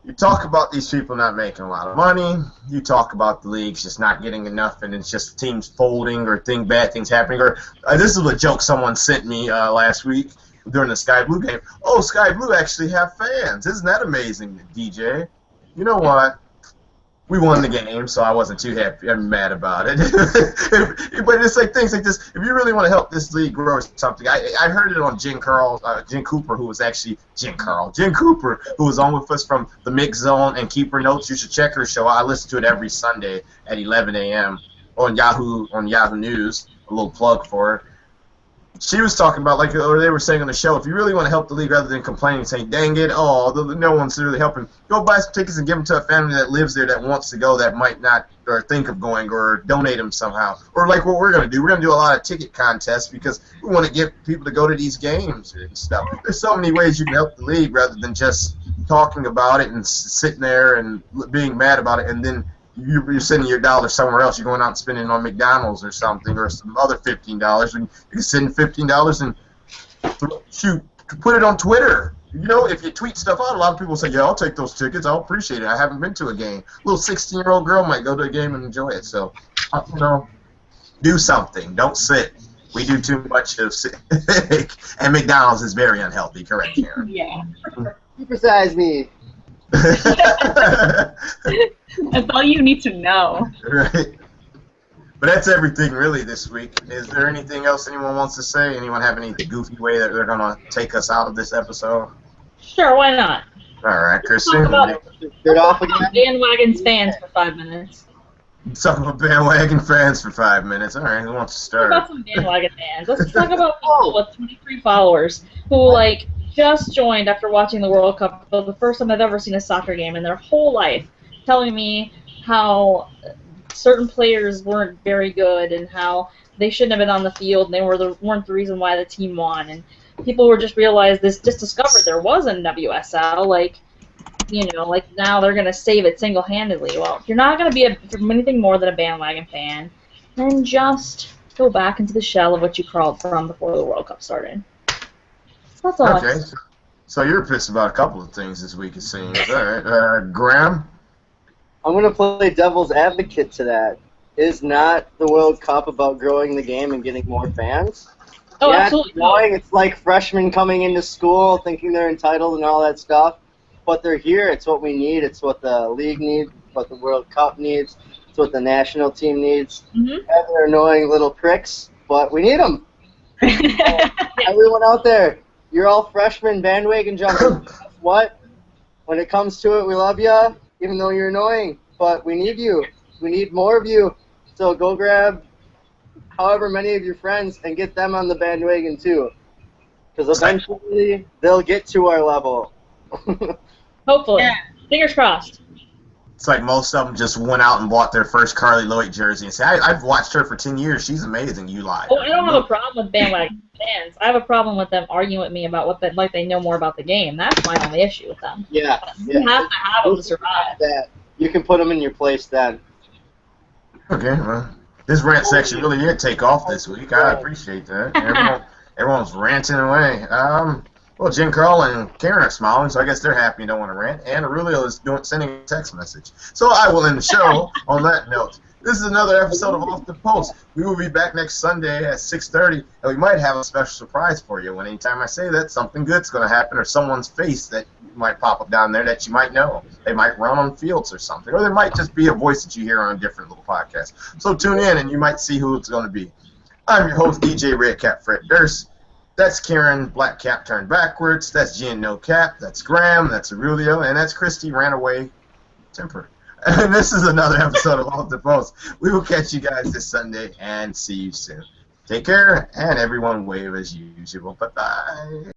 you talk about these people not making a lot of money. You talk about the leagues just not getting enough, and it's just teams folding or bad things happening. Or this is a joke someone sent me last week during the Sky Blue game. Oh, Sky Blue actually have fans. Isn't that amazing, DJ? You know what? we won the game, so I wasn't too happy. I'm mad about it. But it's like things like this. If you really want to help this league grow or something, I heard it on Jen Cooper, who was actually Jen Cooper, who was on with us from the Mix Zone and Keeper Notes. You should check her show. I listen to it every Sunday at 11 a.m. on Yahoo News. A little plug for her. She was talking about, like, or they were saying on the show, if you really want to help the league rather than complaining and saying, dang it, no one's really helping, go buy some tickets and give them to a family that lives there that wants to go that might not or think of going, or donate them somehow. Or like what we're going to do. We're going to do a lot of ticket contests because we want to get people to go to these games and stuff. There's so many ways you can help the league rather than just talking about it and sitting there and being mad about it, and then you're sending your dollar somewhere else. You're going out and spending it on McDonald's or something, or some other $15, and you can send $15 and put it on Twitter. You know, if you tweet stuff out, a lot of people say, yeah, I'll take those tickets. I'll appreciate it. I haven't been to a game. A little 16-year-old girl might go to a game and enjoy it. So, you know, do something. Don't sit. We do too much of sit. And McDonald's is very unhealthy. Correct, Karen? Yeah. Supersize me. That's all you need to know. Right. But that's everything really this week. Is there anything else anyone wants to say? Anyone have any goofy way that they're going to take us out of this episode? Sure, why not? All right, Kristen. Get off again. Bandwagon's fans for 5 minutes. Talk about bandwagon fans for 5 minutes. All right, who wants to Talk start? about some bandwagon fans. Let's talk about people with 23 followers who, like, just joined after watching the World Cup for the first time I've ever seen a soccer game in their whole life, telling me how certain players weren't very good and how they shouldn't have been on the field and they weren't the reason why the team won. And people were just discovered there was a NWSL, like, you know, like now they're going to save it single-handedly. Well, if you're not going to be anything more than a bandwagon fan, then just go back into the shell of what you crawled from before the World Cup started. That's all. Okay, so you're pissed about a couple of things this week, it seems. All right, Graham? I'm going to play devil's advocate to that. Is not the World Cup about growing the game and getting more fans? Oh, yeah, absolutely. It's like freshmen coming into school thinking they're entitled and all that stuff. But they're here. It's what we need. It's what the league needs, what the World Cup needs. It's what the national team needs. Mm-hmm. Yeah, they're annoying little pricks, but we need them. Everyone out there, you're all freshmen bandwagon jumpers. Guess what? When it comes to it, we love you, even though you're annoying. But we need you. We need more of you. So go grab however many of your friends and get them on the bandwagon too. Because eventually they'll get to our level. Hopefully. Yeah. Fingers crossed. It's like most of them just went out and bought their first Carly Lloyd jersey and said, I've watched her for 10 years. She's amazing. You lied. Oh, I don't have a problem with bandwagon fans. I have a problem with them arguing with me about like they know more about the game. That's my only issue with them. Yeah. You have to have them to survive. That. You can put them in your place then. Okay, well, this rant section really did take off this week. I appreciate that. Everyone's ranting away. Well, Jen Carl and Karen are smiling, so I guess they're happy and don't want to rant. And Aurelio is sending a text message. So I will end the show on that note. This is another episode of Off the Post. We will be back next Sunday at 6:30, and we might have a special surprise for you. When anytime I say that, something good's going to happen, or someone's face that might pop up down there that you might know. They might run on fields or something, or there might just be a voice that you hear on a different little podcast. So tune in, and you might see who it's going to be. I'm your host, DJ Red Cap Fred Durst. That's Karen, black cap turned backwards. That's Jen, no cap. That's Graham. That's Aurelio. And that's Christy, ran away temper. And this is another episode of Off the Post. We will catch you guys this Sunday and see you soon. Take care, and everyone wave as usual. Bye-bye.